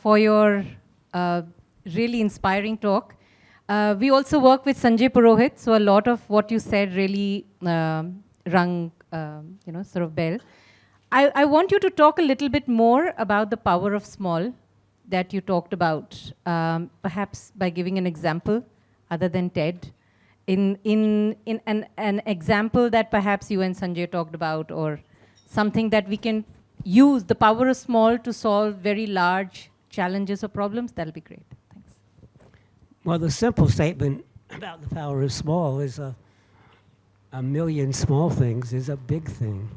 for your really inspiring talk. We also work with Sanjay Purohit, so a lot of what you said really rung, sort of bell. I want you to talk a little bit more about the power of small that you talked about, perhaps by giving an example other than TED, in an example that perhaps you and Sanjay talked about, or something that we can use the power of small to solve very large challenges or problems. That'll be great. Thanks. Well, the simple statement about the power of small is a million small things is a big thing.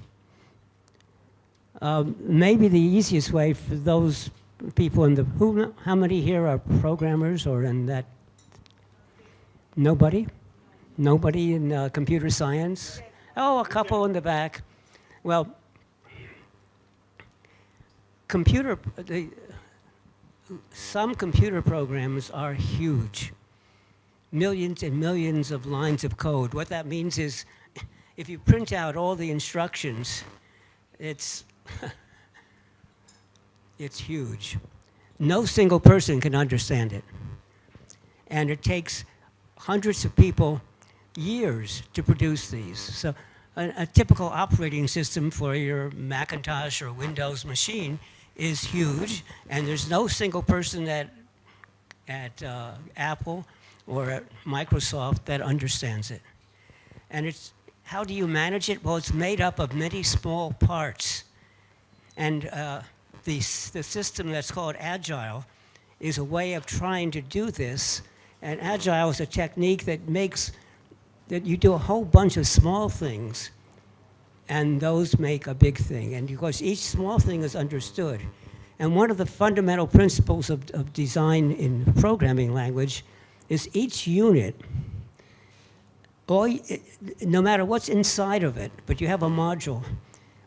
Maybe the easiest way for those people in the, how many here are programmers or in that? Nobody? Nobody in computer science? Oh, a couple in the back. Well, some computer programs are huge. Millions and millions of lines of code. What that means is if you print out all the instructions, it's it's huge. No single person can understand it. And it takes hundreds of people years to produce these. So a typical operating system for your Macintosh or Windows machine is huge, and there's no single person at Apple or at Microsoft that understands it. And it's, how do you manage it? Well, it's made up of many small parts. And the system that's called Agile is a way of trying to do this. And Agile is a technique that makes that you do a whole bunch of small things, and those make a big thing. And because each small thing is understood. And one of the fundamental principles of design in programming language is each unit, no matter what's inside of it, but you have a module,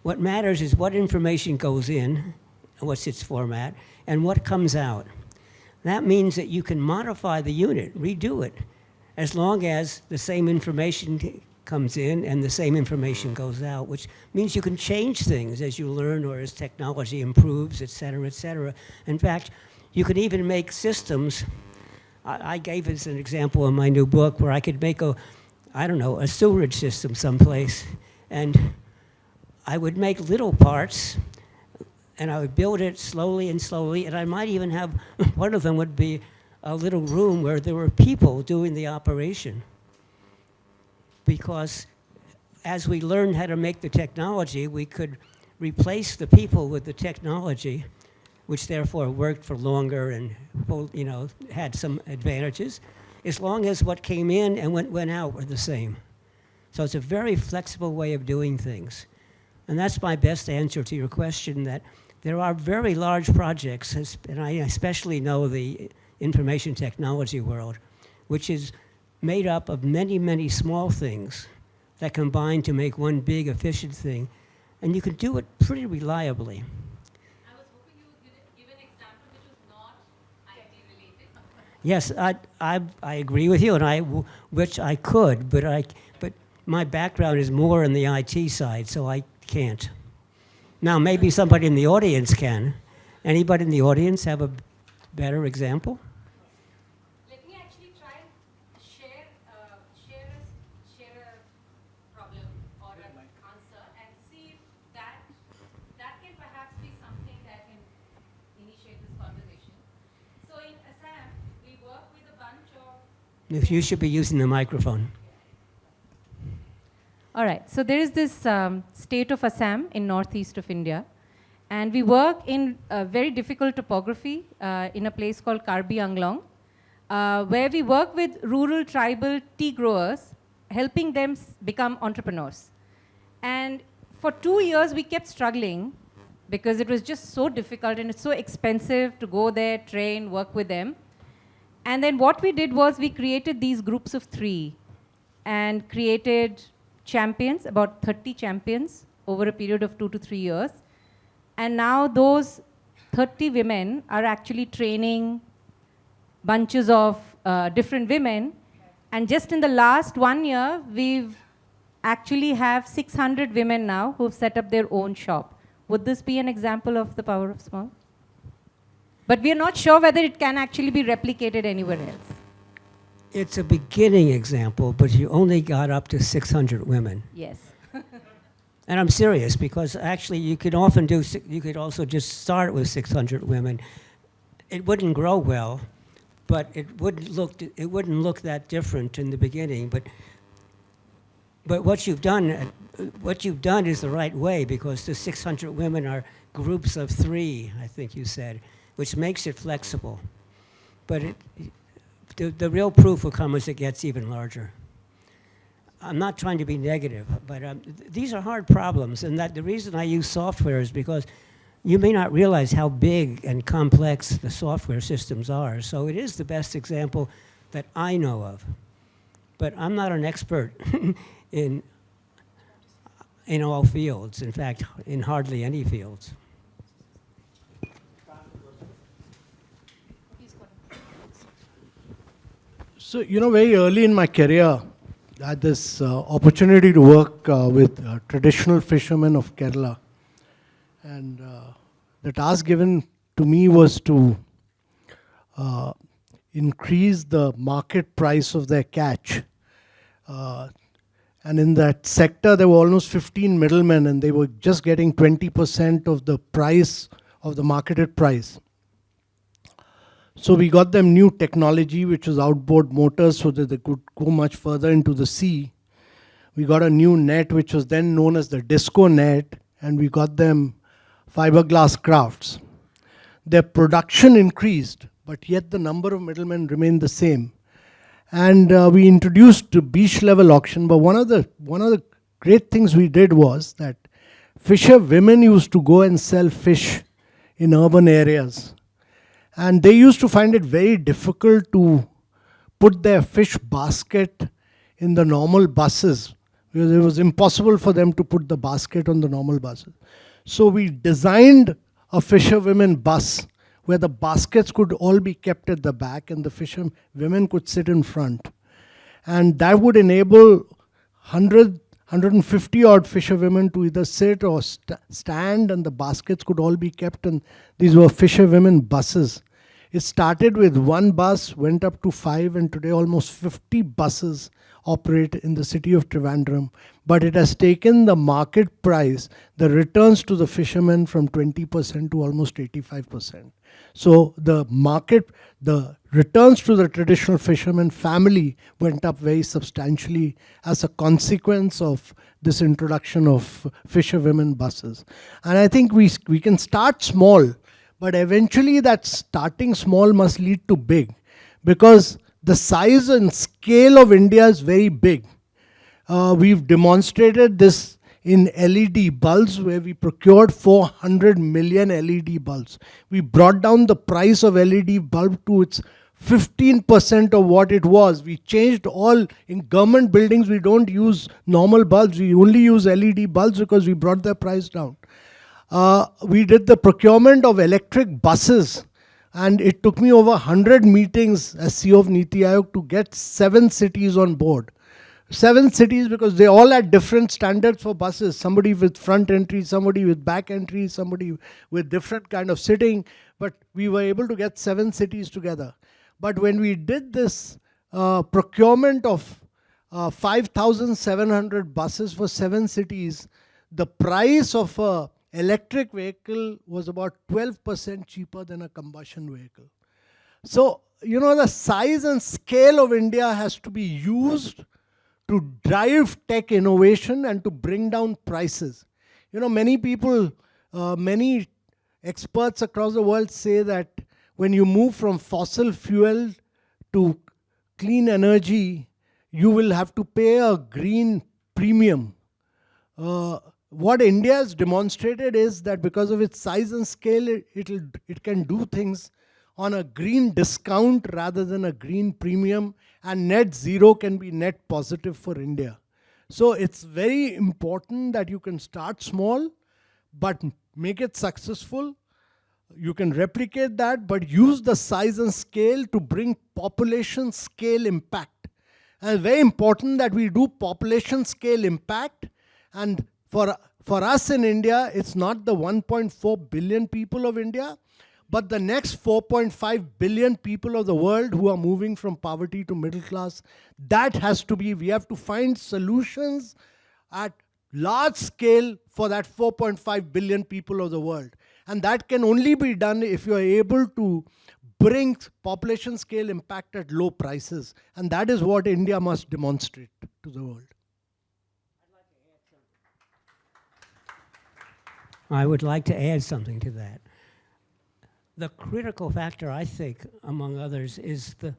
what matters is what information goes in, what's its format, and what comes out. That means that you can modify the unit, redo it, as long as the same information comes in and the same information goes out, which means you can change things as you learn or as technology improves, et cetera, et cetera. In fact, you can even make systems. I gave as an example in my new book where I could make a sewerage system someplace, and I would make little parts, and I would build it slowly and slowly, and I might even have, one of them would be a little room where there were people doing the operation. Because as we learned how to make the technology, we could replace the people with the technology, which therefore worked for longer and had some advantages, as long as what came in and went out were the same. So it's a very flexible way of doing things. And that's my best answer to your question, that there are very large projects, and I especially know the information technology world, which is made up of many, many small things that combine to make one big, efficient thing. And you can do it pretty reliably. I was hoping you would give an example which was not IT related. Yes, I agree with you, and which I could, but my background is more in the IT side, so I can't. Now, maybe somebody in the audience can. Anybody in the audience have a better example? Let me actually try and share a problem or an answer and see if that can perhaps be something that can initiate this conversation. So in Assam, we work with a bunch of... You should be using the microphone. All right, so there is this state of Assam in northeast of India, and we work in very difficult topography in a place called Karbi Anglong, where we work with rural tribal tea growers, helping them become entrepreneurs. And for 2 years, we kept struggling because it was just so difficult and it's so expensive to go there, train, work with them. And then what we did was we created these groups of 3 and created champions, about 30 champions over a period of 2 to 3 years. And now those 30 women are actually training bunches of different women. And just in the last 1 year, we've actually have 600 women now who've set up their own shop. Would this be an example of the power of small? But we are not sure whether it can actually be replicated anywhere else. It's a beginning example, but you only got up to 600 women. Yes. And I'm serious, because actually you could often do, you could also just start with 600 women. It wouldn't grow well, but it wouldn't look that different in the beginning. But what you've done is the right way, because the 600 women are groups of 3, I think you said, which makes it flexible. But the real proof will come as it gets even larger. I'm not trying to be negative, but these are hard problems, and that the reason I use software is because you may not realize how big and complex the software systems are. So it is the best example that I know of. But I'm not an expert in all fields, in fact, in hardly any fields. So, very early in my career, I had this opportunity to work with traditional fishermen of Kerala. And the task given to me was to increase the market price of their catch. And in that sector, there were almost 15 middlemen, and they were just getting 20% of the price of the marketed price. So we got them new technology, which was outboard motors, so that they could go much further into the sea. We got a new net, which was then known as the disco net, and we got them fiberglass crafts. Their production increased, but yet the number of middlemen remained the same. And we introduced beach level auction, but one of the great things we did was that fisher women used to go and sell fish in urban areas. And they used to find it very difficult to put their fish basket in the normal buses, because it was impossible for them to put the basket on the normal buses. So we designed a fisherwomen bus where the baskets could all be kept at the back and the fisherwomen could sit in front. And that would enable 150 odd fisherwomen to either sit or stand, and the baskets could all be kept, and these were fisherwomen buses. It started with 1 bus, went up to 5, and today almost 50 buses operate in the city of Trivandrum. But it has taken the market price, the returns to the fishermen, from 20% to almost 85%. So the returns to the traditional fisherman family went up very substantially as a consequence of this introduction of fisherwomen buses. And I think we can start small, but eventually that starting small must lead to big, because the size and scale of India is very big. We've demonstrated this in LED bulbs, where we procured 400 million LED bulbs. We brought down the price of LED bulb to its 15% of what it was. We changed all, in government buildings we don't use normal bulbs, we only use LED bulbs because we brought their price down. We did the procurement of electric buses, and it took me over 100 meetings as CEO of Niti Aayog to get 7 cities on board. 7 cities, because they all had different standards for buses. Somebody with front entry, somebody with back entry, somebody with different kind of sitting. But we were able to get 7 cities together. But when we did this procurement of 5,700 buses for 7 cities, the price of a electric vehicle was about 12% cheaper than a combustion vehicle. So, the size and scale of India has to be used to drive tech innovation and to bring down prices. Many people, many experts across the world say that when you move from fossil fuel to clean energy, you will have to pay a green premium. What India has demonstrated is that because of its size and scale, it can do things on a green discount rather than a green premium, and net zero can be net positive for India. So it's very important that you can start small, but make it successful. You can replicate that, but use the size and scale to bring population scale impact. And it's very important that we do population scale impact. And for us in India, it's not the 1.4 billion people of India, but the next 4.5 billion people of the world who are moving from poverty to middle class. That has to be, we have to find solutions at large scale for that 4.5 billion people of the world. And that can only be done if you are able to bring population scale impact at low prices. And that is what India must demonstrate to the world. I would like to add something to that. The critical factor, I think, among others, is the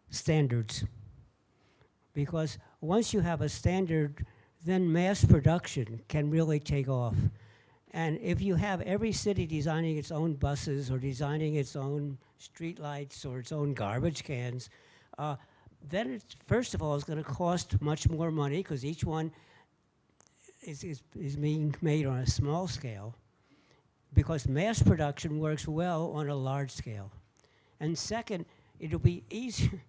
standards. Because once you have a standard, then mass production can really take off. And if you have every city designing its own buses or designing its own streetlights or its own garbage cans, then it's, first of all, it's going to cost much more money because each one is being made on a small scale, because mass production works well on a large scale. And second, it'll be easier.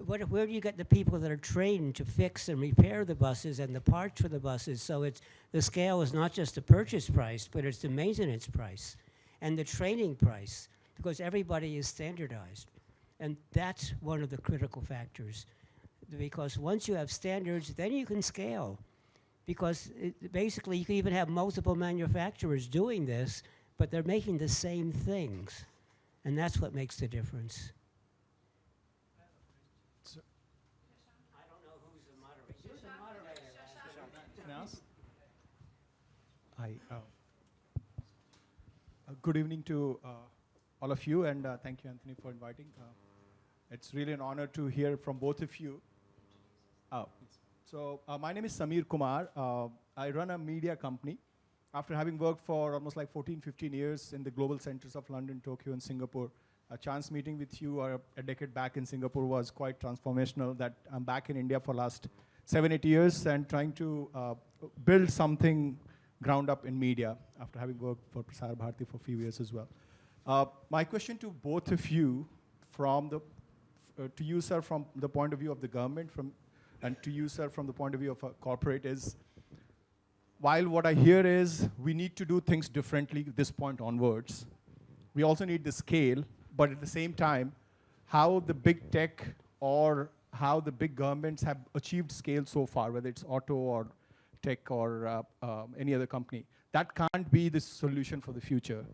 Where do you get the people that are trained to fix and repair the buses and the parts for the buses? So the scale is not just the purchase price, but it's the maintenance price and the training price, because everybody is standardized. And that's one of the critical factors. Because once you have standards, then you can scale. Because basically you can even have multiple manufacturers doing this, but they're making the same things. And that's what makes the difference. I don't know who's the moderator. Who's the moderator? Hi. Good evening to all of you, and thank you, Anthony, for inviting. It's really an honor to hear from both of you. So my name is Samir Kumar. I run a media company. After having worked for almost like 14, 15 years in the global centers of London, Tokyo, and Singapore, a chance meeting with you a decade back in Singapore was quite transformational. That I'm back in India for last 7, 8 years and trying to build something ground up in media after having worked for Prasar Bharati for a few years as well. My question to both of you, to you, sir, from the point of view of the government, and to you, sir, from the point of view of a corporate, is while what I hear is we need to do things differently this point onwards, we also need the scale, but at the same time, how the big tech or how the big governments have achieved scale so far, whether it's auto or tech or any other company, that can't be the solution for the future.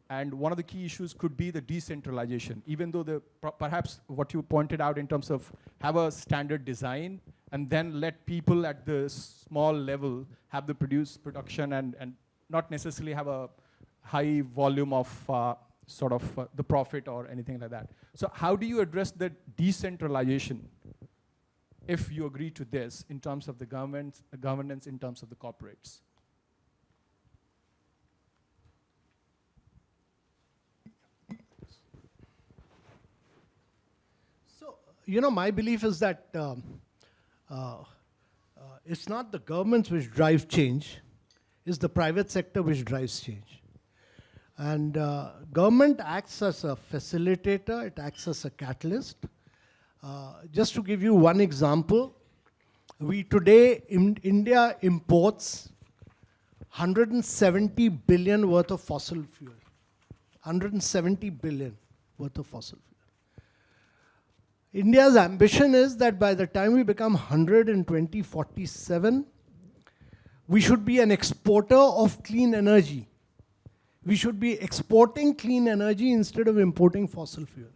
And one of the key issues could be the decentralization, even though perhaps what you pointed out in terms of have a standard design and then let people at the small level have the production and not necessarily have a high volume of the profit or anything like that. So how do you address the decentralization, if you agree to this, in terms of the governance, in terms of the corporates? My belief is that it's not the governments which drive change, it's the private sector which drives change. And government acts as a facilitator, it acts as a catalyst. Just to give you one example, India imports 170 billion worth of fossil fuel. 170 billion worth of fossil fuel. India's ambition is that by the time we become 100 in 2047, we should be an exporter of clean energy. We should be exporting clean energy instead of importing fossil fuel.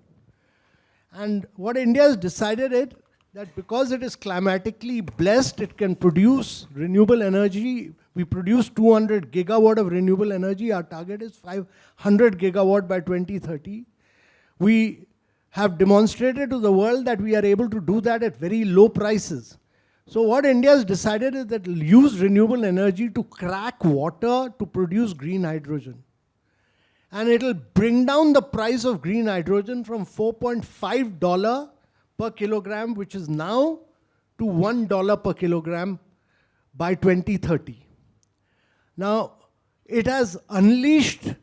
And what India has decided is that because it is climatically blessed, it can produce renewable energy. We produce 200 gigawatt of renewable energy. Our target is 500 gigawatt by 2030. We have demonstrated to the world that we are able to do that at very low prices. So what India has decided is that it'll use renewable energy to crack water to produce green hydrogen. And it'll bring down the price of green hydrogen from $4.5 per kilogram, which is now, to $1 per kilogram by 2030. Now, it has unleashed,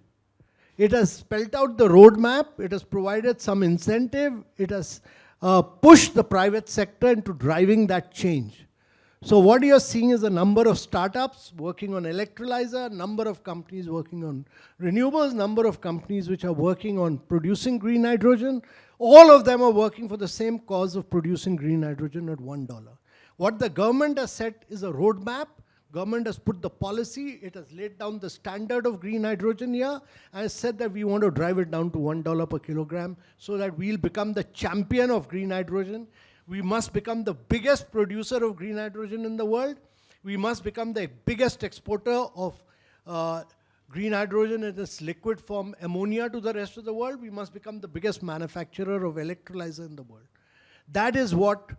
it has spelled out the roadmap, it has provided some incentive, it has push the private sector into driving that change. So what you're seeing is a number of startups working on electrolyzer, number of companies working on renewables, number of companies which are working on producing green hydrogen. All of them are working for the same cause of producing green hydrogen at $1. What the government has set is a roadmap. Government has put the policy, it has laid down the standard of green hydrogen here, and has said that we want to drive it down to $1 per kilogram so that we'll become the champion of green hydrogen. We must become the biggest producer of green hydrogen in the world. We must become the biggest exporter of green hydrogen in its liquid form, ammonia, to the rest of the world. We must become the biggest manufacturer of electrolyzer in the world. That is what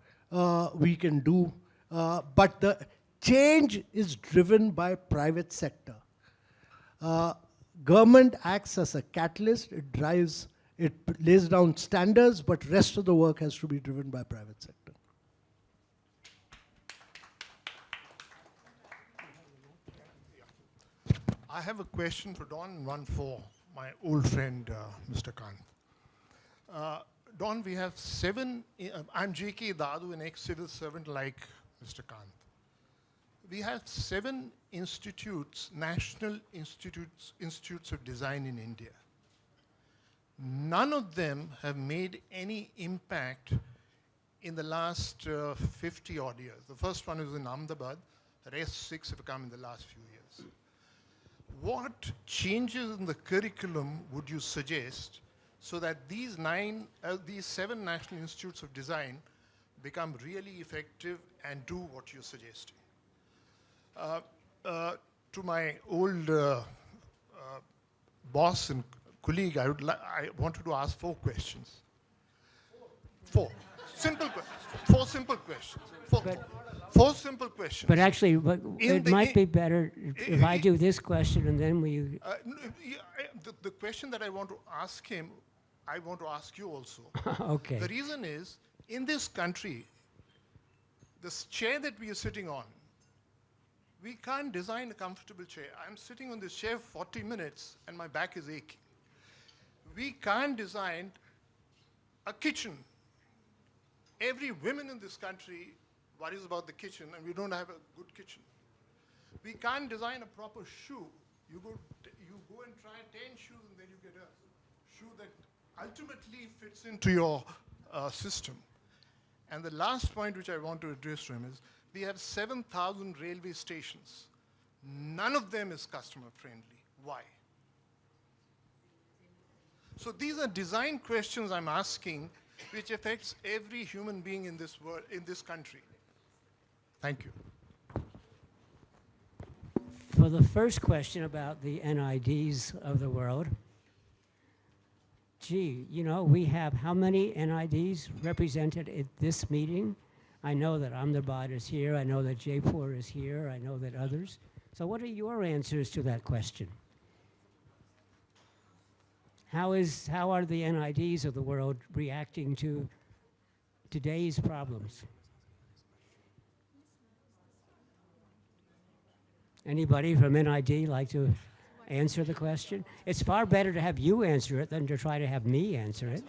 we can do. But the change is driven by private sector. Government acts as a catalyst. It drives, it lays down standards, but rest of the work has to be driven by private sector. I have a question for Don and one for my old friend, Mr. Kant. Don, we have I'm J.K. Dadu, an ex-civil servant like Mr. Kant. We have 7 institutes, national institutes of design in India. None of them have made any impact in the last 50 odd years. The first one is in Ahmedabad, the rest 6 have come in the last few years. What changes in the curriculum would you suggest so that these 7 national institutes of design become really effective and do what you're suggesting? To my old boss and colleague, I wanted to ask 4 questions. 4 simple questions. 4 simple questions. 4 simple questions. But actually, it might be better if I do this question and then we... The question that I want to ask him, I want to ask you also. Okay. The reason is, in this country, this chair that we are sitting on, we can't design a comfortable chair. I'm sitting on this chair for 40 minutes and my back is aching. We can't design a kitchen. Every woman in this country worries about the kitchen and we don't have a good kitchen. We can't design a proper shoe. You go and try 10 shoes and then you get a shoe that ultimately fits into your system. And the last point which I want to address to him is, we have 7,000 railway stations. None of them is customer friendly. Why? So these are design questions I'm asking, which affects every human being in this world, in this country. Thank you. For the first question about the NIDs of the world, gee, you know, we have how many NIDs represented at this meeting? I know that Ahmedabad is here, I know that Jaipur is here, I know that others. So what are your answers to that question? How are the NIDs of the world reacting to today's problems? Anybody from NID like to answer the question? It's far better to have you answer it than to try to have me answer it.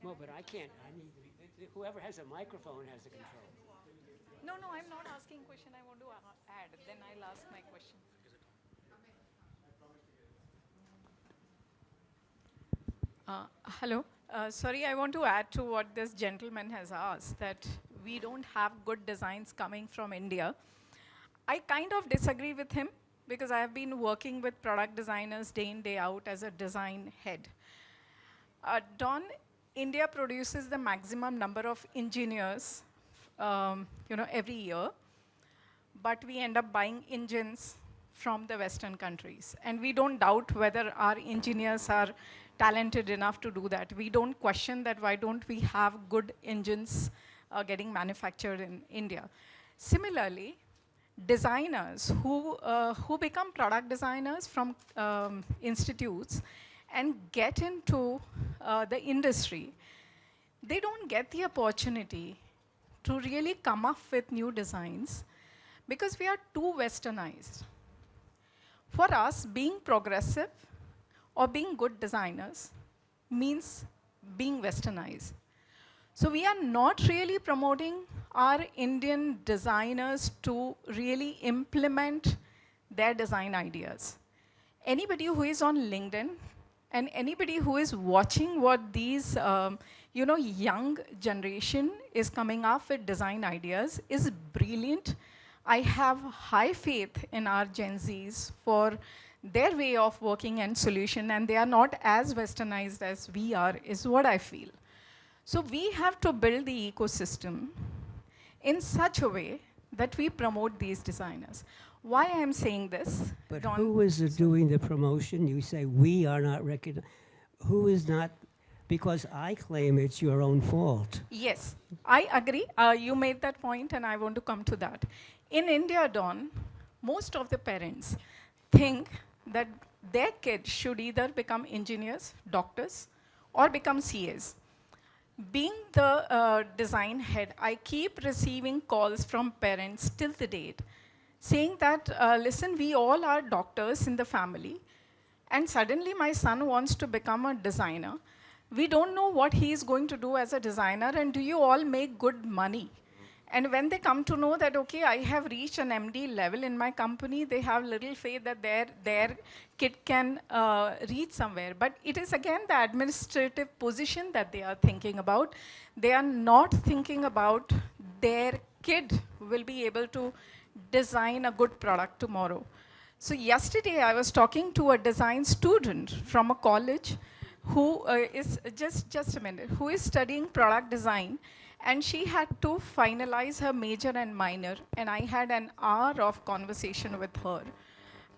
Well, but I can't. I mean, whoever has a microphone has the control. No, I'm not asking question. I want to add. Then I'll ask my question. Hello. Sorry, I want to add to what this gentleman has asked, that we don't have good designs coming from India. I kind of disagree with him because I have been working with product designers day in, day out as a design head. Don, India produces the maximum number of engineers every year, but we end up buying engines from the Western countries. And we don't doubt whether our engineers are talented enough to do that. We don't question that why don't we have good engines getting manufactured in India. Similarly, designers who become product designers from institutes and get into the industry, they don't get the opportunity to really come up with new designs because we are too westernized. For us, being progressive or being good designers means being westernized. So we are not really promoting our Indian designers to really implement their design ideas. Anybody who is on LinkedIn and anybody who is watching what these young generation is coming up with design ideas is brilliant. I have high faith in our Gen Zs for their way of working and solution, and they are not as westernized as we are, is what I feel. So we have to build the ecosystem in such a way that we promote these designers. Why I am saying this? But Don- who is doing the promotion? You say we are not recognized. Who is not? Because I claim it's your own fault. Yes, I agree. You made that point, and I want to come to that. In India, Don, most of the parents think that their kids should either become engineers, doctors, or become CAs. Being the design head, I keep receiving calls from parents till the date saying that, listen, we all are doctors in the family, and suddenly my son wants to become a designer. We don't know what he is going to do as a designer, and do you all make good money? And when they come to know that, okay, I have reached an MD level in my company, they have little faith that their kid can reach somewhere. But it is again the administrative position that they are thinking about. They are not thinking about their kid will be able to design a good product tomorrow. So yesterday I was talking to a design student from a college who is, just a minute, who is studying product design, and she had to finalize her major and minor, and I had an hour of conversation with her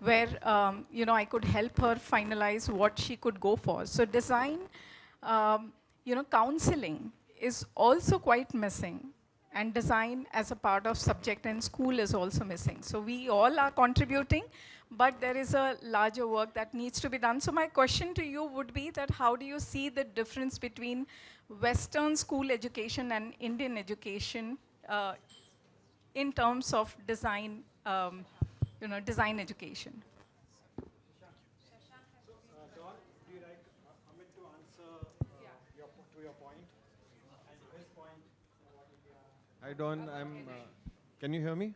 where I could help her finalize what she could go for. So design, counseling is also quite missing, and design as a part of subject in school is also missing. So we all are contributing, but there is a larger work that needs to be done. So my question to you would be that how do you see the difference between Western school education and Indian education in terms of design, design education? Don, do you like Amit to answer to your point? And to his point, what would be Hi Don, can you hear me?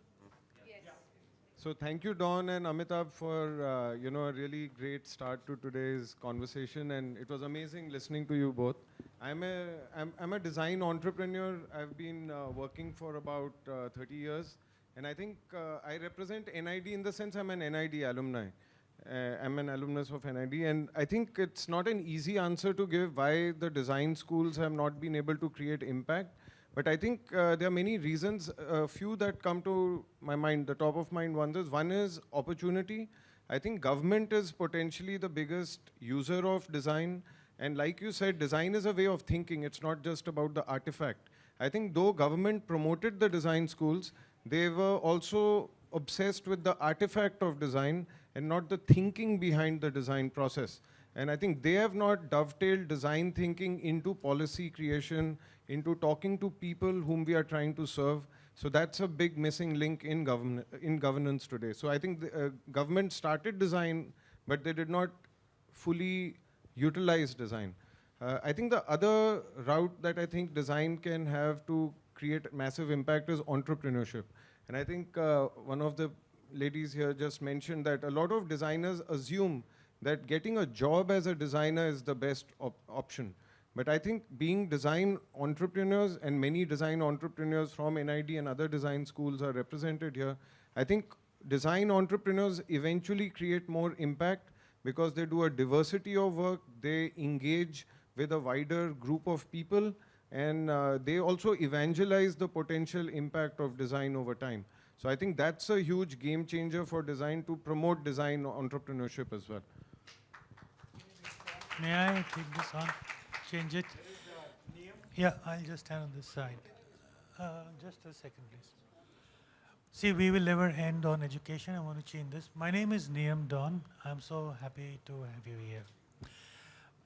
So thank you Don and Amitabh for a really great start to today's conversation, and it was amazing listening to you both. I'm a design entrepreneur. I've been working for about 30 years, and I think I represent NID in the sense I'm an NID alumni. I'm an alumnus of NID, and I think it's not an easy answer to give why the design schools have not been able to create impact. But I think there are many reasons, a few that come to my mind, the top of mind ones is, one is opportunity. I think government is potentially the biggest user of design. And like you said, design is a way of thinking. It's not just about the artifact. I think though government promoted the design schools, they were also obsessed with the artifact of design and not the thinking behind the design process. And I think they have not dovetailed design thinking into policy creation, into talking to people whom we are trying to serve. So that's a big missing link in governance today. So I think the government started design, but they did not fully utilize design. I think the other route that I think design can have to create massive impact is entrepreneurship. And I think one of the ladies here just mentioned that a lot of designers assume that getting a job as a designer is the best option. But I think being design entrepreneurs, and many design entrepreneurs from NID and other design schools are represented here, I think design entrepreneurs eventually create more impact because they do a diversity of work, they engage with a wider group of people, and they also evangelize the potential impact of design over time. So I think that's a huge game changer for design to promote design entrepreneurship as well. May I take this on? Change it? Yeah, I'll just stand on this side. Just a second, please. See, we will never end on education. I want to change this. My name is Niyam Don. I'm so happy to have you here.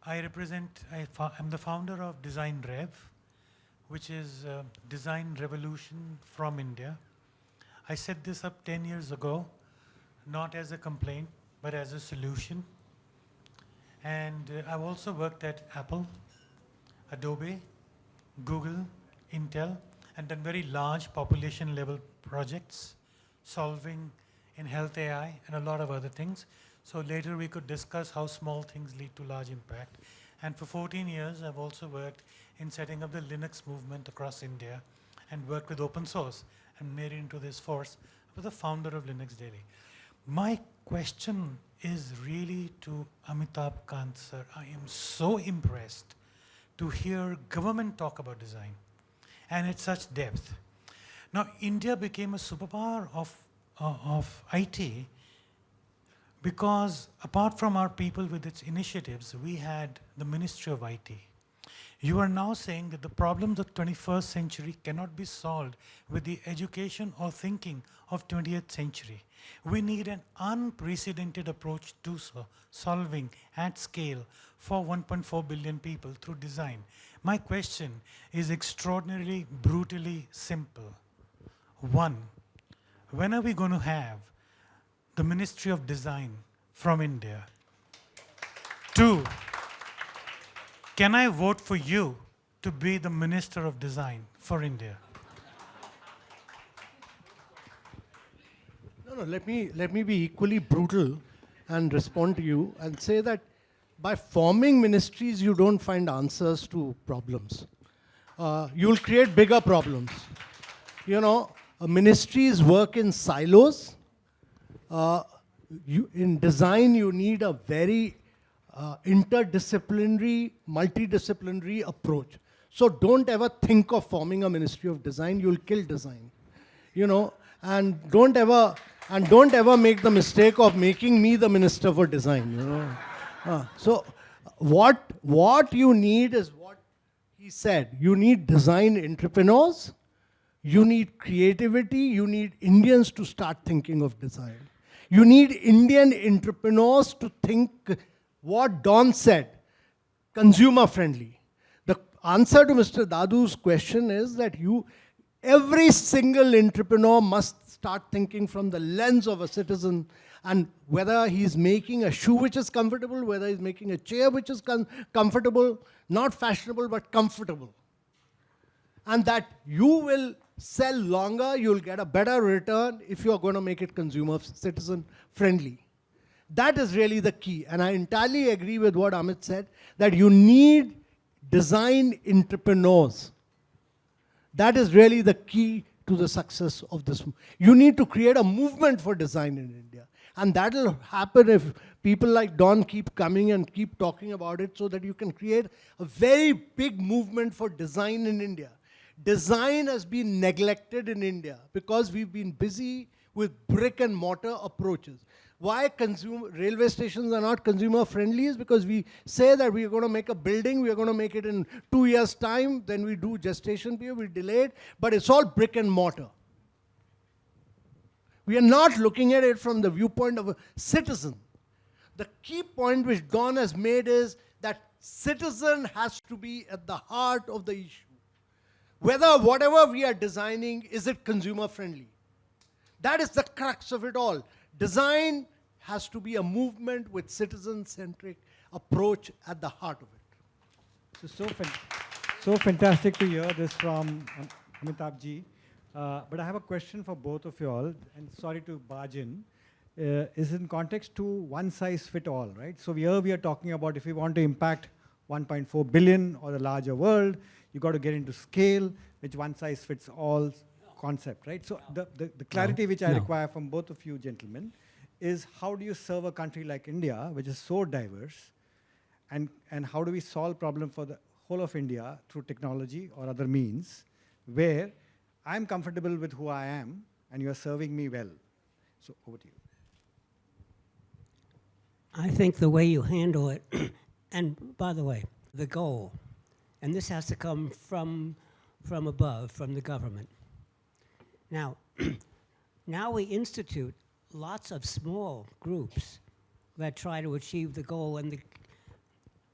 I'm the founder of Design Rev, which is Design Revolution from India. I set this up 10 years ago, not as a complaint, but as a solution. And I've also worked at Apple, Adobe, Google, Intel, and done very large population level projects, solving in health AI and a lot of other things. So later we could discuss how small things lead to large impact. And for 14 years, I've also worked in setting up the Linux movement across India and worked with open source and made it into this force. I was the founder of Linux Daily. My question is really to Amitabh Kant, sir. I am so impressed to hear government talk about design and at such depth. Now, India became a superpower of IT because apart from our people with its initiatives, we had the Ministry of IT. You are now saying that the problems of 21st century cannot be solved with the education or thinking of 20th century. We need an unprecedented approach to solving at scale for 1.4 billion people through design. My question is extraordinarily, brutally simple. One, when are we going to have the Ministry of Design from India? Two, can I vote for you to be the Minister of Design for India? No, let me be equally brutal and respond to you and say that by forming ministries, you don't find answers to problems. You'll create bigger problems. You know, ministries work in silos. In design, you need a very interdisciplinary, multidisciplinary approach. So don't ever think of forming a ministry of design. You'll kill design. You know, and don't ever make the mistake of making me the minister for design. You know, so what you need is what he said. You need design entrepreneurs. You need creativity. You need Indians to start thinking of design. You need Indian entrepreneurs to think what Don said, consumer friendly. The answer to Mr. Dadu's question is that every single entrepreneur must start thinking from the lens of a citizen, and whether he's making a shoe which is comfortable, whether he's making a chair which is comfortable, not fashionable, but comfortable. And that you will sell longer, you'll get a better return if you're going to make it consumer citizen friendly. That is really the key. And I entirely agree with what Amit said, that you need design entrepreneurs. That is really the key to the success of this. You need to create a movement for design in India. And that will happen if people like Don keep coming and keep talking about it, so that you can create a very big movement for design in India. Design has been neglected in India because we've been busy with brick and mortar approaches. Why railway stations are not consumer friendly is because we say that we are going to make a building, we are going to make it in 2 years' time, then we do gestation period, we delay it, but it's all brick and mortar. We are not looking at it from the viewpoint of a citizen. The key point which Don has made is that citizen has to be at the heart of the issue. Whether whatever we are designing, is it consumer friendly? That is the crux of it all. Design has to be a movement with citizen-centric approach at the heart of it. So fantastic to hear this from Amitabh ji. But I have a question for both of you all, and sorry to barge in. Is in context to one size fit all, right? So we are talking about if we want to impact 1.4 billion or the larger world, you got to get into scale, which one size fits all concept, right? So the clarity which I require from both of you gentlemen is, how do you serve a country like India, which is so diverse, and how do we solve problem for the whole of India through technology or other means, where I'm comfortable with who I am and you're serving me well? So over to you. I think the way you handle it, and by the way, the goal, and this has to come from above, from the government. Now, now we institute lots of small groups that try to achieve the goal, and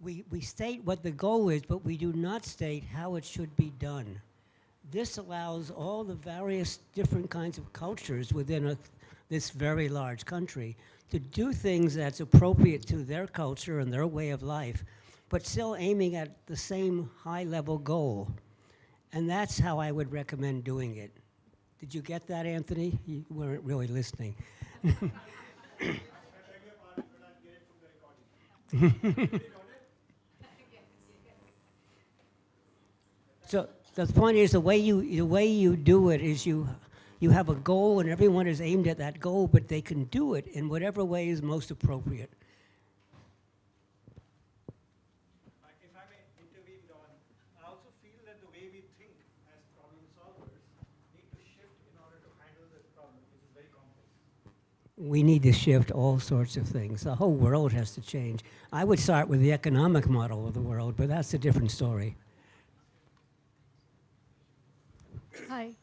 we state what the goal is, but we do not state how it should be done. this allows all the various different kinds of cultures within this very large country to do things that's appropriate to their culture and their way of life, but still aiming at the same high-level goal. And that's how I would recommend doing it. Did you get that, Anthony? You weren't really listening. So the point is, the way you do it is you have a goal, and everyone is aimed at that goal, but they can do it in whatever way is most appropriate. If I may intervene, Don, I also feel that the way we think as problem solvers need to shift in order to handle this problem, which is very complex. We need to shift all sorts of things. The whole world has to change. I would start with the economic model of the world, but that's a different story. Hi,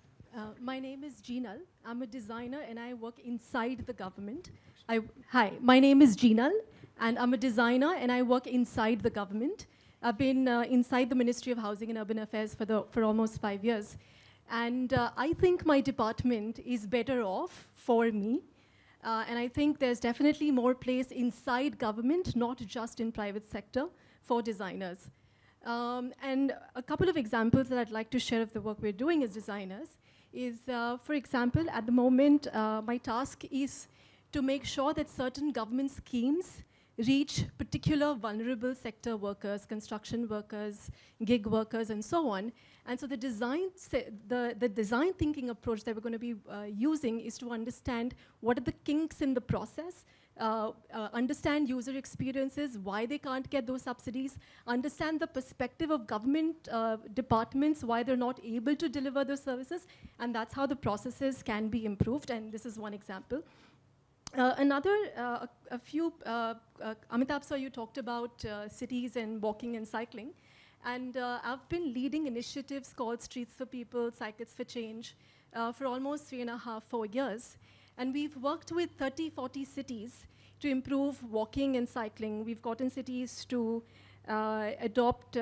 my name is Jeenal. I'm a designer and I work inside the government. Hi, my name is Jeenal and I'm a designer and I work inside the government. I've been inside the Ministry of Housing and Urban Affairs for almost 5 years. And I think my department is better off for me. And I think there's definitely more place inside government, not just in private sector, for designers. And a couple of examples that I'd like to share of the work we're doing as designers is, for example, at the moment, my task is to make sure that certain government schemes reach particular vulnerable sector workers, construction workers, gig workers, and so on. And so the design thinking approach that we're going to be using is to understand what are the kinks in the process, understand user experiences, why they can't get those subsidies, understand the perspective of government departments, why they're not able to deliver those services, and that's how the processes can be improved, and this is one example. Amitabh sir, you talked about cities and walking and cycling, and I've been leading initiatives called Streets for People, Cycles for Change for almost 3.5, 4 years. And we've worked with 30, 40 cities to improve walking and cycling. We've gotten cities to adopt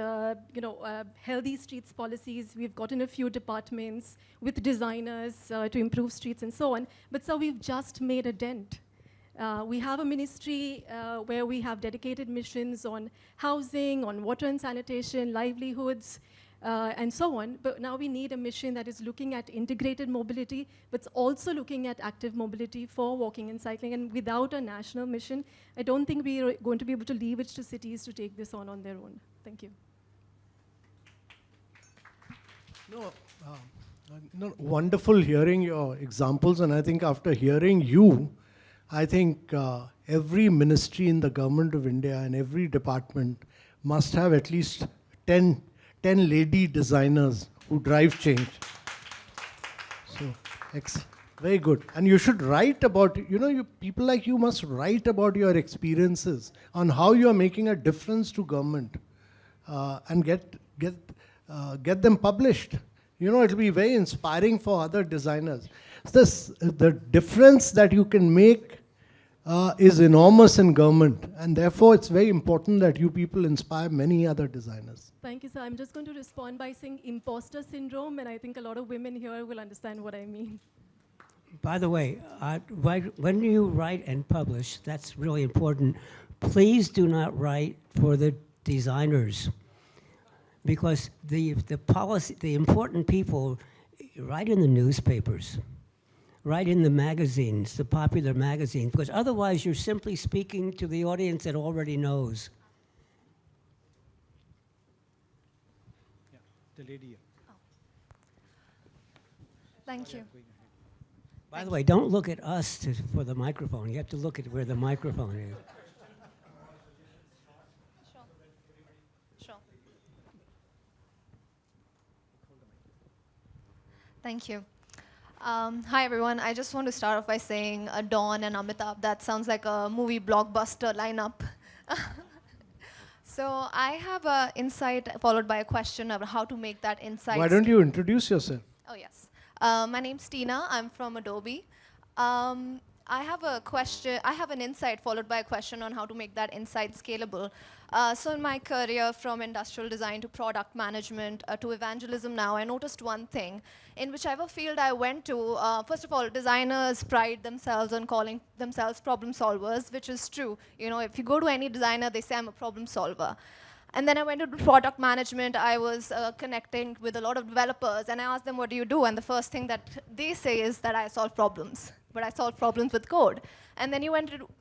healthy streets policies. We've gotten a few departments with designers to improve streets and so on. But so we've just made a dent. We have a ministry where we have dedicated missions on housing, on water and sanitation, livelihoods, and so on. But now we need a mission that is looking at integrated mobility, but also looking at active mobility for walking and cycling. And without a national mission, I don't think we are going to be able to leave it to cities to take this on their own. Thank you. No, wonderful hearing your examples, and I think after hearing you, I think every ministry in the government of India and every department must have at least 10 lady designers who drive change. So, very good. And you should write about, people like you must write about your experiences on how you are making a difference to government and get them published. It'll be very inspiring for other designers. The difference that you can make is enormous in government, and therefore it's very important that you people inspire many other designers. Thank you, sir. I'm just going to respond by saying imposter syndrome, and I think a lot of women here will understand what I mean. By the way, when you write and publish, that's really important. Please do not write for the designers, because the important people write in the newspapers, write in the magazines, the popular magazines, because otherwise you're simply speaking to the audience that already knows. Yeah, the lady here. Oh. Thank you. By the way, don't look at us for the microphone. You have to look at where the microphone is. Sure. Thank you. Hi, everyone. I just want to start off by saying Dawn and Amitabh. That sounds like a movie blockbuster lineup. So I have an insight followed by a question about how to make that insight. Why don't you introduce yourself? Oh, yes. My name's Tina. I'm from Adobe. I have a question. I have an insight followed by a question on how to make that insight scalable. So in my career, from industrial design to product management to evangelism now, I noticed one thing. In whichever field I went to, first of all, designers pride themselves on calling themselves problem solvers, which is true. You know, if you go to any designer, they say I'm a problem solver. And then I went to product management. I was connecting with a lot of developers, and I asked them, what do you do? And the first thing that they say is that I solve problems, but I solve problems with code. And then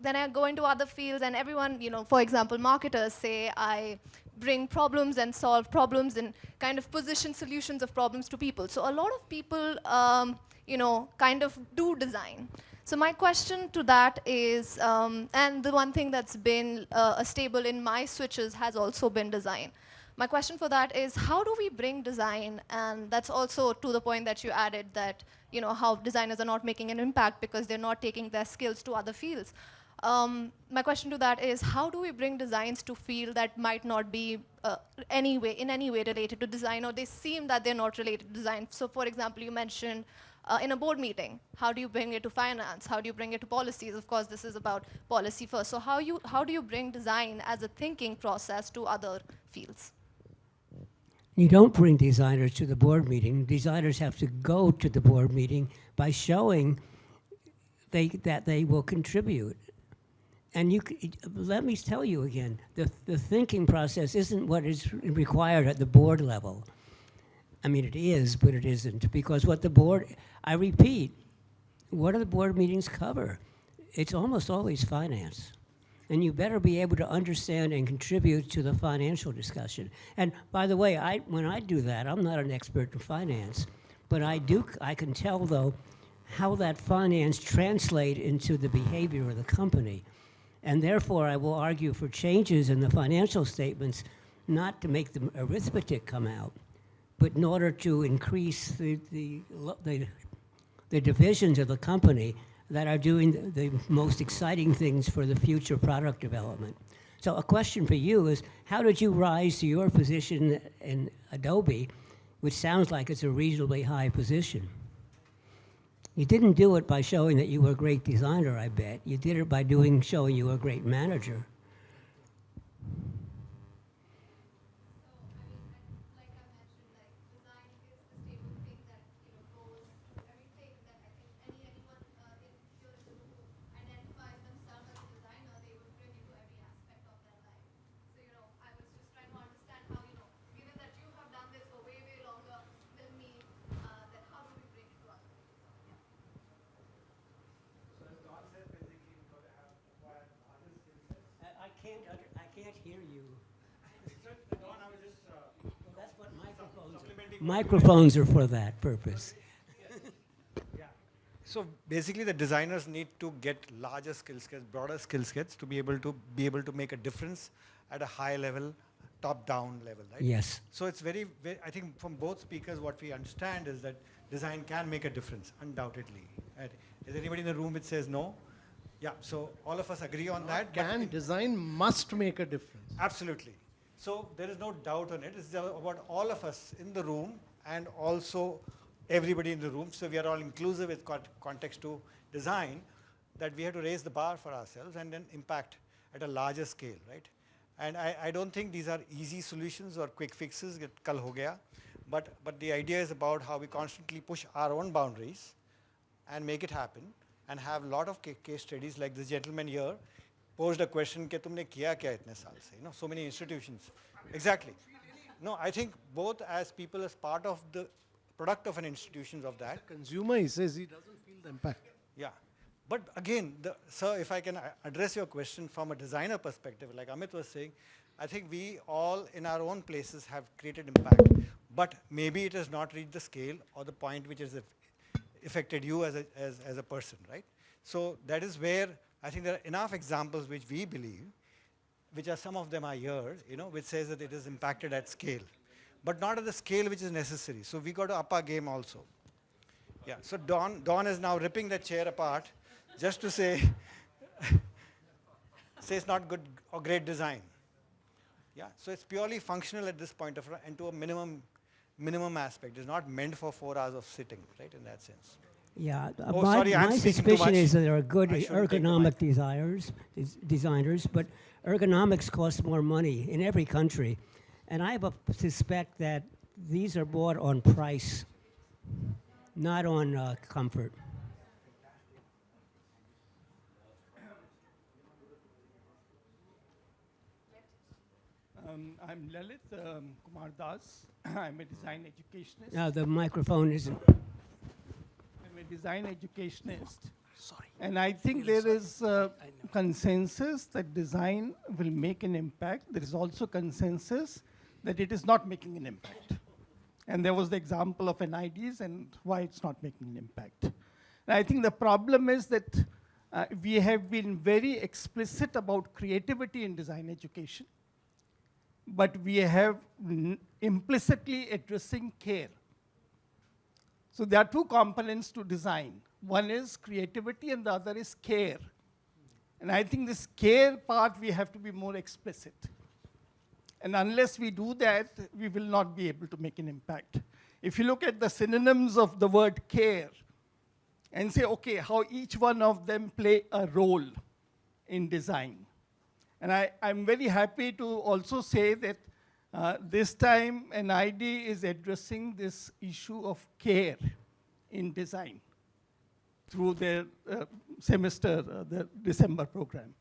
then I go into other fields, and everyone, you know, for example, marketers say I bring problems and solve problems and kind of position solutions of problems to people. So a lot of people, you know, kind of do design. So my question to that is, and the one thing that's been a staple in my switches has also been design. My question for that is, how do we bring design? And that's also to the point that you added that, you know, how designers are not making an impact because they're not taking their skills to other fields. My question to that is, how do we bring designs to field that might not be in any way related to design, or they seem that they're not related to design? So for example, you mentioned in a board meeting, how do you bring it to finance? How do you bring it to policies? Of course, this is about policy first. So how do you bring design as a thinking process to other fields? You don't bring designers to the board meeting. Designers have to go to the board meeting by showing that they will contribute. And let me tell you again, the thinking process isn't what is required at the board level. I mean, it is, but it isn't. Because what the board, I repeat, what do the board meetings cover? It's almost always finance. And you better be able to understand and contribute to the financial discussion. And by the way, when I do that, I'm not an expert in finance, but I can tell, though, how that finance translate into the behavior of the company. And therefore, I will argue for changes in the financial statements, not to make the arithmetic come out, but in order to increase the divisions of the company that are doing the most exciting things for the future product development. So a question for you is, how did you rise to your position in Adobe, which sounds like it's a reasonably high position? You didn't do it by showing that you were a great designer, I bet. You did it by showing you were a great manager. I can't hear you. That's what microphones are for that purpose. So basically, the designers need to get larger skill sets, broader skill sets to be able to make a difference at a high level, top-down level, right? Yes. So it's very, I think from both speakers, what we understand is that design can make a difference, undoubtedly. Right? Is anybody in the room which says no? Yeah, so all of us agree on that. Design must make a difference. Absolutely. So there is no doubt on it. It's about all of us in the room and also everybody in the room. So we are all inclusive with context to design, that we have to raise the bar for ourselves and then impact at a larger scale, right? And I don't think these are easy solutions or quick fixes, kal ho gaya. But the idea is about how we constantly push our own boundaries and make it happen, and have a lot of case studies like this gentleman here posed a question, ke tumne kiya kya itne saal se? You know, so many institutions. Exactly. No, I think both as people, as part of the product of an institution of that. The consumer, he says he doesn't feel the impact. Yeah. But again, sir, if I can address your question from a designer perspective, like Amit was saying, I think we all in our own places have created impact. But maybe it has not reached the scale or the point which has affected you as a person, right? So that is where I think there are enough examples which we believe, which are some of them are here, you know, which says that it is impacted at scale, but not at the scale which is necessary. So we got to up our game also. Yeah, so Don is now ripping the chair apart just to say it's not good or great design. Yeah, so it's purely functional at this point and to a minimum aspect. It's not meant for 4 hours of sitting, right, in that sense. Yeah, Oh, sorry, I'm my speaking too suspicion much. is that there are good I shouldn't take the ergonomic mic. designers, but ergonomics cost more money in every country. And I have a suspect that these are bought on price, not on comfort. I'm Lalit Kumar Das. I'm a design educationist. No, the microphone isn't. I'm a design educationist. Sorry. And I think there is consensus that design will make an impact. There is also consensus that it is not making an impact. And there was the example of NIDs and why it's not making an impact. And I think the problem is that we have been very explicit about creativity in design education, but we have implicitly addressing care. So there are two components to design. One is creativity and the other is care. And I think this care part, we have to be more explicit. And unless we do that, we will not be able to make an impact. If you look at the synonyms of the word care and say, okay, how each one of them play a role in design. And I'm very happy to also say that this time NID is addressing this issue of care in design through their semester, the December program.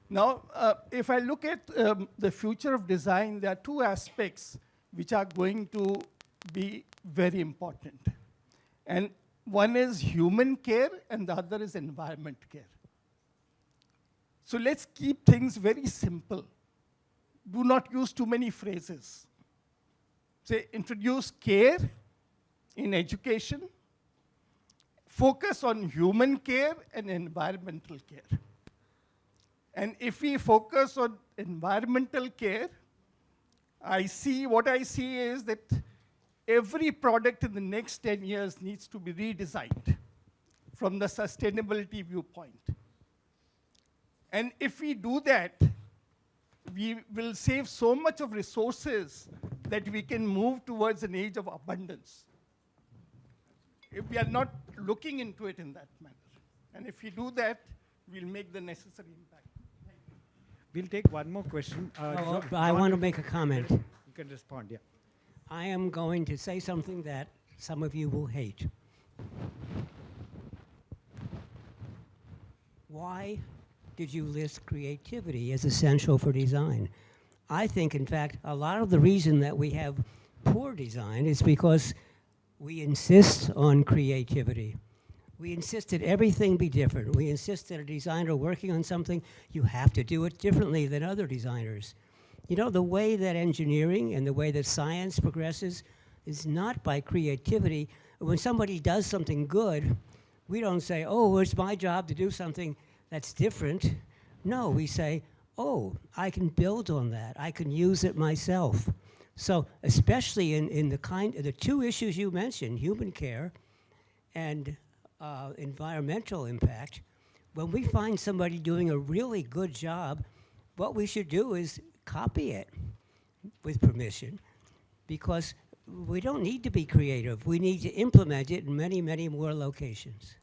Now, if I look at the future of design, there are two aspects which are going to be very important. And one is human care and the other is environment care. So let's keep things very simple. Do not use too many phrases. Say, introduce care in education, focus on human care and environmental care. And if we focus on environmental care, what I see is that every product in the next 10 years needs to be redesigned from the sustainability viewpoint. And if we do that, we will save so much of resources that we can move towards an age of abundance. If we are not looking into it in that manner. And if we do that, we'll make the necessary impact. We'll take one more question. I want to make a comment. You can respond, yeah. I am going to say something that some of you will hate. Why did you list creativity as essential for design? I think, in fact, a lot of the reason that we have poor design is because we insist on creativity. We insist that everything be different. We insist that a designer working on something, you have to do it differently than other designers. You know, the way that engineering and the way that science progresses is not by creativity. When somebody does something good, we don't say, oh, it's my job to do something that's different. No, we say, oh, I can build on that. I can use it myself. So especially in the two issues you mentioned, human care and environmental impact, when we find somebody doing a really good job, what we should do is copy it with permission, because we don't need to be creative. We need to implement it in many, many more locations.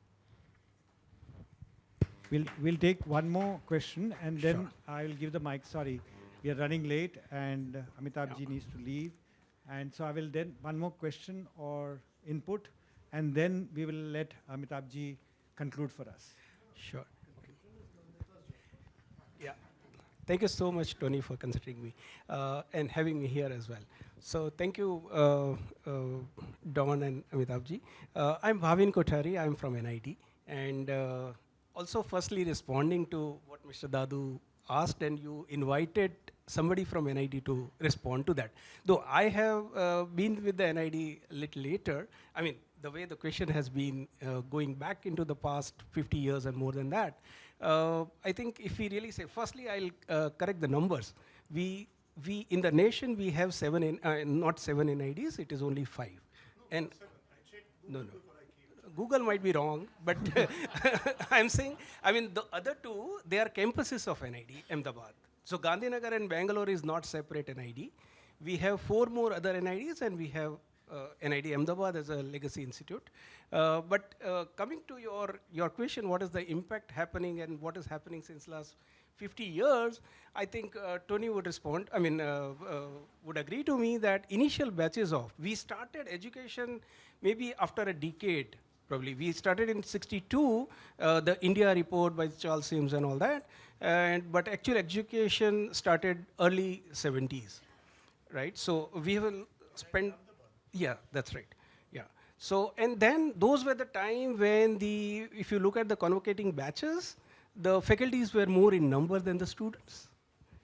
We'll take one more question and then I'll give the mic. Sorry, we are running late and Amitabh ji needs to leave. And so I will then one more question or input and then we will let Amitabh ji conclude for us. Sure. Yeah. Thank you so much, Tony, for considering me and having me here as well. So thank you, Don and Amitabh ji. I'm Bhavin Kothari. I'm from NIT. And also, firstly, responding to what Mr. Dadu asked, and you invited somebody from NIT to respond to that. Though I have been with the NIT a little later, I mean, the way the question has been going back into the past 50 years and more than that, I think if we really say, firstly, I'll correct the numbers. We in the nation, we have not seven NIDs, it is only 5. And no. Google might be wrong, but I'm saying, I mean, the other two, they are campuses of NID, Ahmedabad. So Gandhinagar and Bangalore is not separate NID. We have 4 more other NIDs and we have NID Ahmedabad as a legacy institute. But coming to your question, what is the impact happening and what is happening since last 50 years, I think Tony would respond, would agree to me that initial batches of, we started education maybe after a decade, probably. We started in 62, the India report by Charles Sims and all that, but actual education started early 70s, right? So we will spend, yeah, that's right, yeah. So, and then those were the time when if you look at the convocating batches, the faculties were more in number than the students.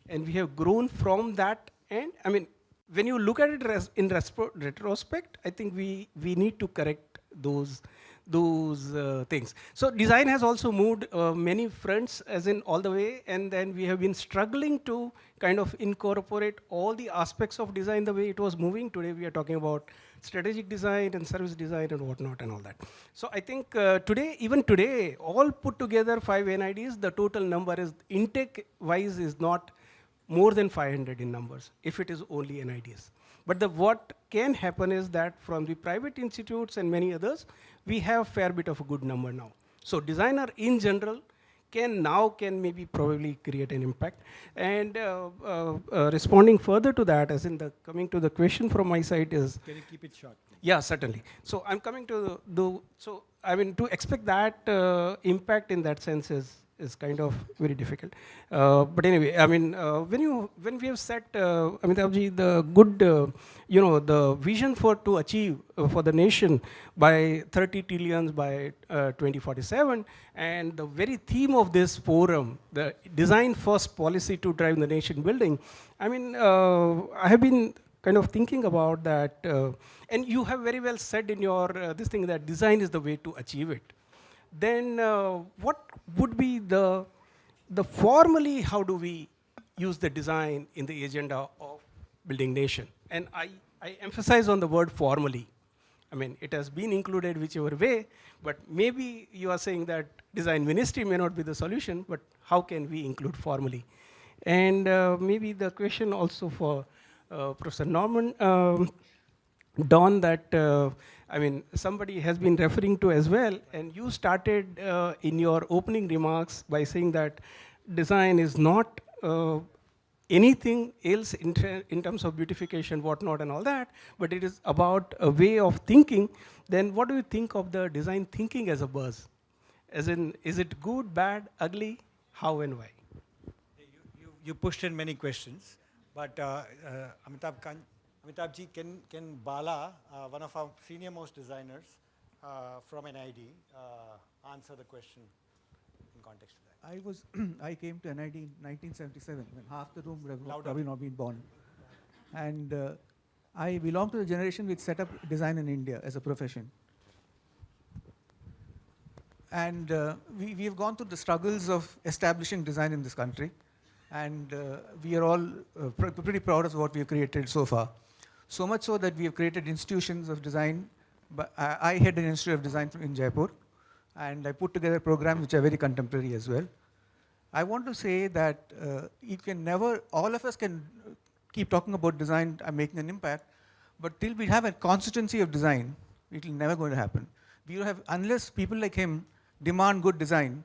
And we have grown from that. And I mean, when you look at it in retrospect, I think we need to correct those things. So design has also moved many fronts as in all the way, and then we have been struggling to kind of incorporate all the aspects of design the way it was moving. Today we are talking about strategic design and service design and whatnot and all that. So I think today, even today, all put together 5 NIDs, the total number is, intake-wise, is not more than 500 in numbers, if it is only NIDs. But what can happen is that from the private institutes and many others, we have fair bit of a good number now. So designer in general can maybe probably create an impact. And responding further to that, as in coming to the question from my side is— Can you keep it short? Yeah, certainly. So I'm coming to so I mean, to expect that impact in that sense is kind of very difficult. But anyway, I mean, when we have set, Amitabhji, the good, the vision to achieve for the nation by 30 trillions by 2047, and the very theme of this forum, the design first policy to drive the nation building, I mean, I have been kind of thinking about that, and you have very well said in your this thing that design is the way to achieve it. Then what would be the formally, how do we use the design in the agenda of building nation? And I emphasize on the word formally. I mean, it has been included whichever way, but maybe you are saying that design ministry may not be the solution, but how can we include formally? And maybe the question also for Professor Norman, Don, that I mean, somebody has been referring to as well, and you started in your opening remarks by saying that design is not anything else in terms of beautification, whatnot, and all that, but it is about a way of thinking. Then what do you think of the design thinking as a buzz? As in, is it good, bad, ugly, how and why? You pushed in many questions, but Amitabhji, can Bala, one of our senior most designers from NID, answer the question in context to that? I came to NID in 1977 when half the room would have probably not been born. And I belong to the generation which set up design in India as a profession. And we have gone through the struggles of establishing design in this country. And we are all pretty proud of what we have created so far. So much so that we have created institutions of design. But I head an Institute of Design in Jaipur, and I put together programs which are very contemporary as well. I want to say that you can never, all of us can keep talking about design and making an impact, but till we have a constituency of design, it will never going to happen. We will have, unless people like him demand good design,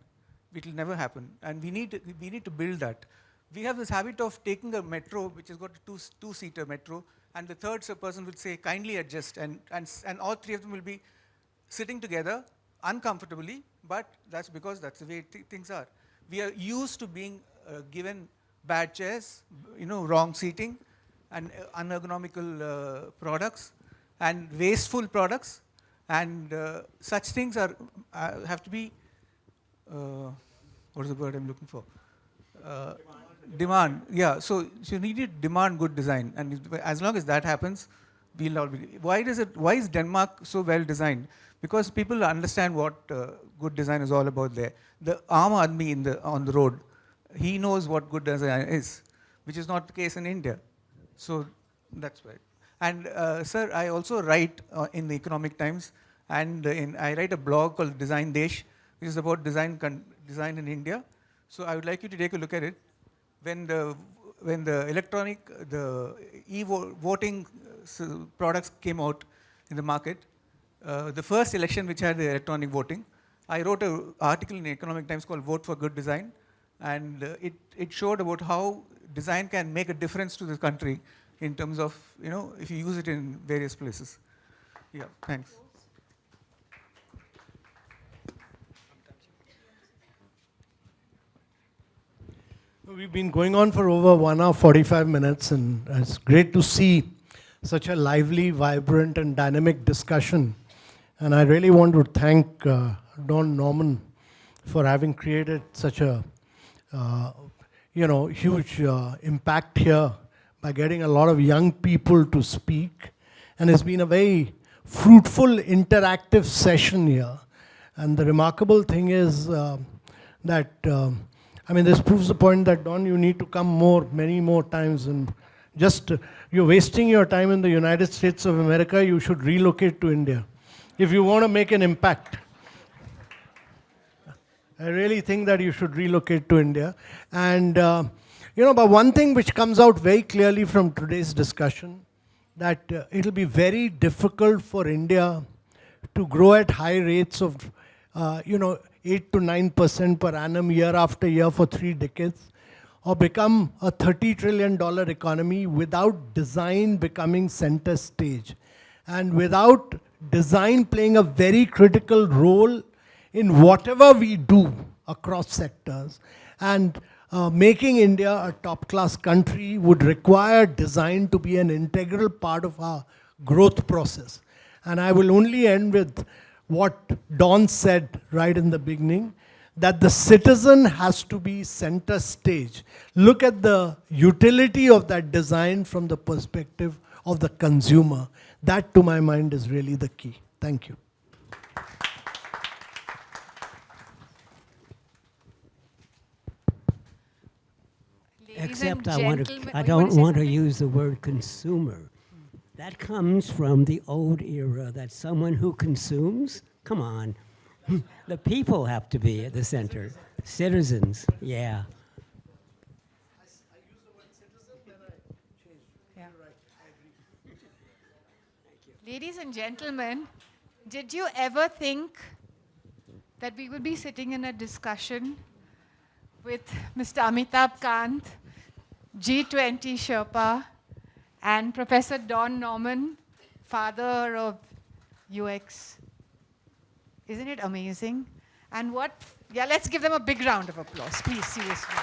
it will never happen. And we need to build that. We have this habit of taking a metro, which has got a two-seater metro, and the third person will say, kindly adjust, and all three of them will be sitting together uncomfortably, but that's because that's the way things are. We are used to being given bad chairs, wrong seating, and unergonomical products, and wasteful products, and such things have to be, what is the word I'm looking for? Demand, yeah. So you need to demand good design, and as long as that happens, we'll all be. Why is Denmark so well designed? Because people understand what good design is all about there. The Aam Aadmi on the road, he knows what good design is, which is not the case in India. So that's why. And sir, I also write in the Economic Times, and I write a blog called Design Desh, which is about design in India. So I would like you to take a look at it. When the e-voting products came out, in the market. The first election which had the electronic voting, I wrote an article in the Economic Times called Vote for Good Design, and it showed about how design can make a difference to the country in terms of, if you use it in various places. Yeah, thanks. We've been going on for over 1 hour, 45 minutes, and it's great to see such a lively, vibrant, and dynamic discussion. And I really want to thank Don Norman for having created such a huge impact here by getting a lot of young people to speak. And it's been a very fruitful, interactive session here. And the remarkable thing is that this proves the point that, Don, you need to come many more times. And just, you're wasting your time in the United States of America, you should relocate to India if you want to make an impact. I really think that you should relocate to India. And, but one thing which comes out very clearly from today's discussion, that it'll be very difficult for India to grow at high rates of, 8 to 9% per annum year after year for 3 decades, or become a $30 trillion economy without design becoming center stage, and without design playing a very critical role in whatever we do across sectors. And making India a top-class country would require design to be an integral part of our growth process. And I will only end with what Don said right in the beginning, that the citizen has to be center stage. Look at the utility of that design from the perspective of the consumer. That, to my mind, is really the key. Thank you. Except I don't want to use the word consumer. That comes from the old era, that someone who consumes, come on. The people have to be at the center. Citizens, yeah. Ladies and gentlemen, did you ever think that we would be sitting in a discussion with Mr. Amitabh Kant, G20 Sherpa, and Professor Don Norman, father of UX? Isn't it amazing? And let's give them a big round of applause, please, seriously.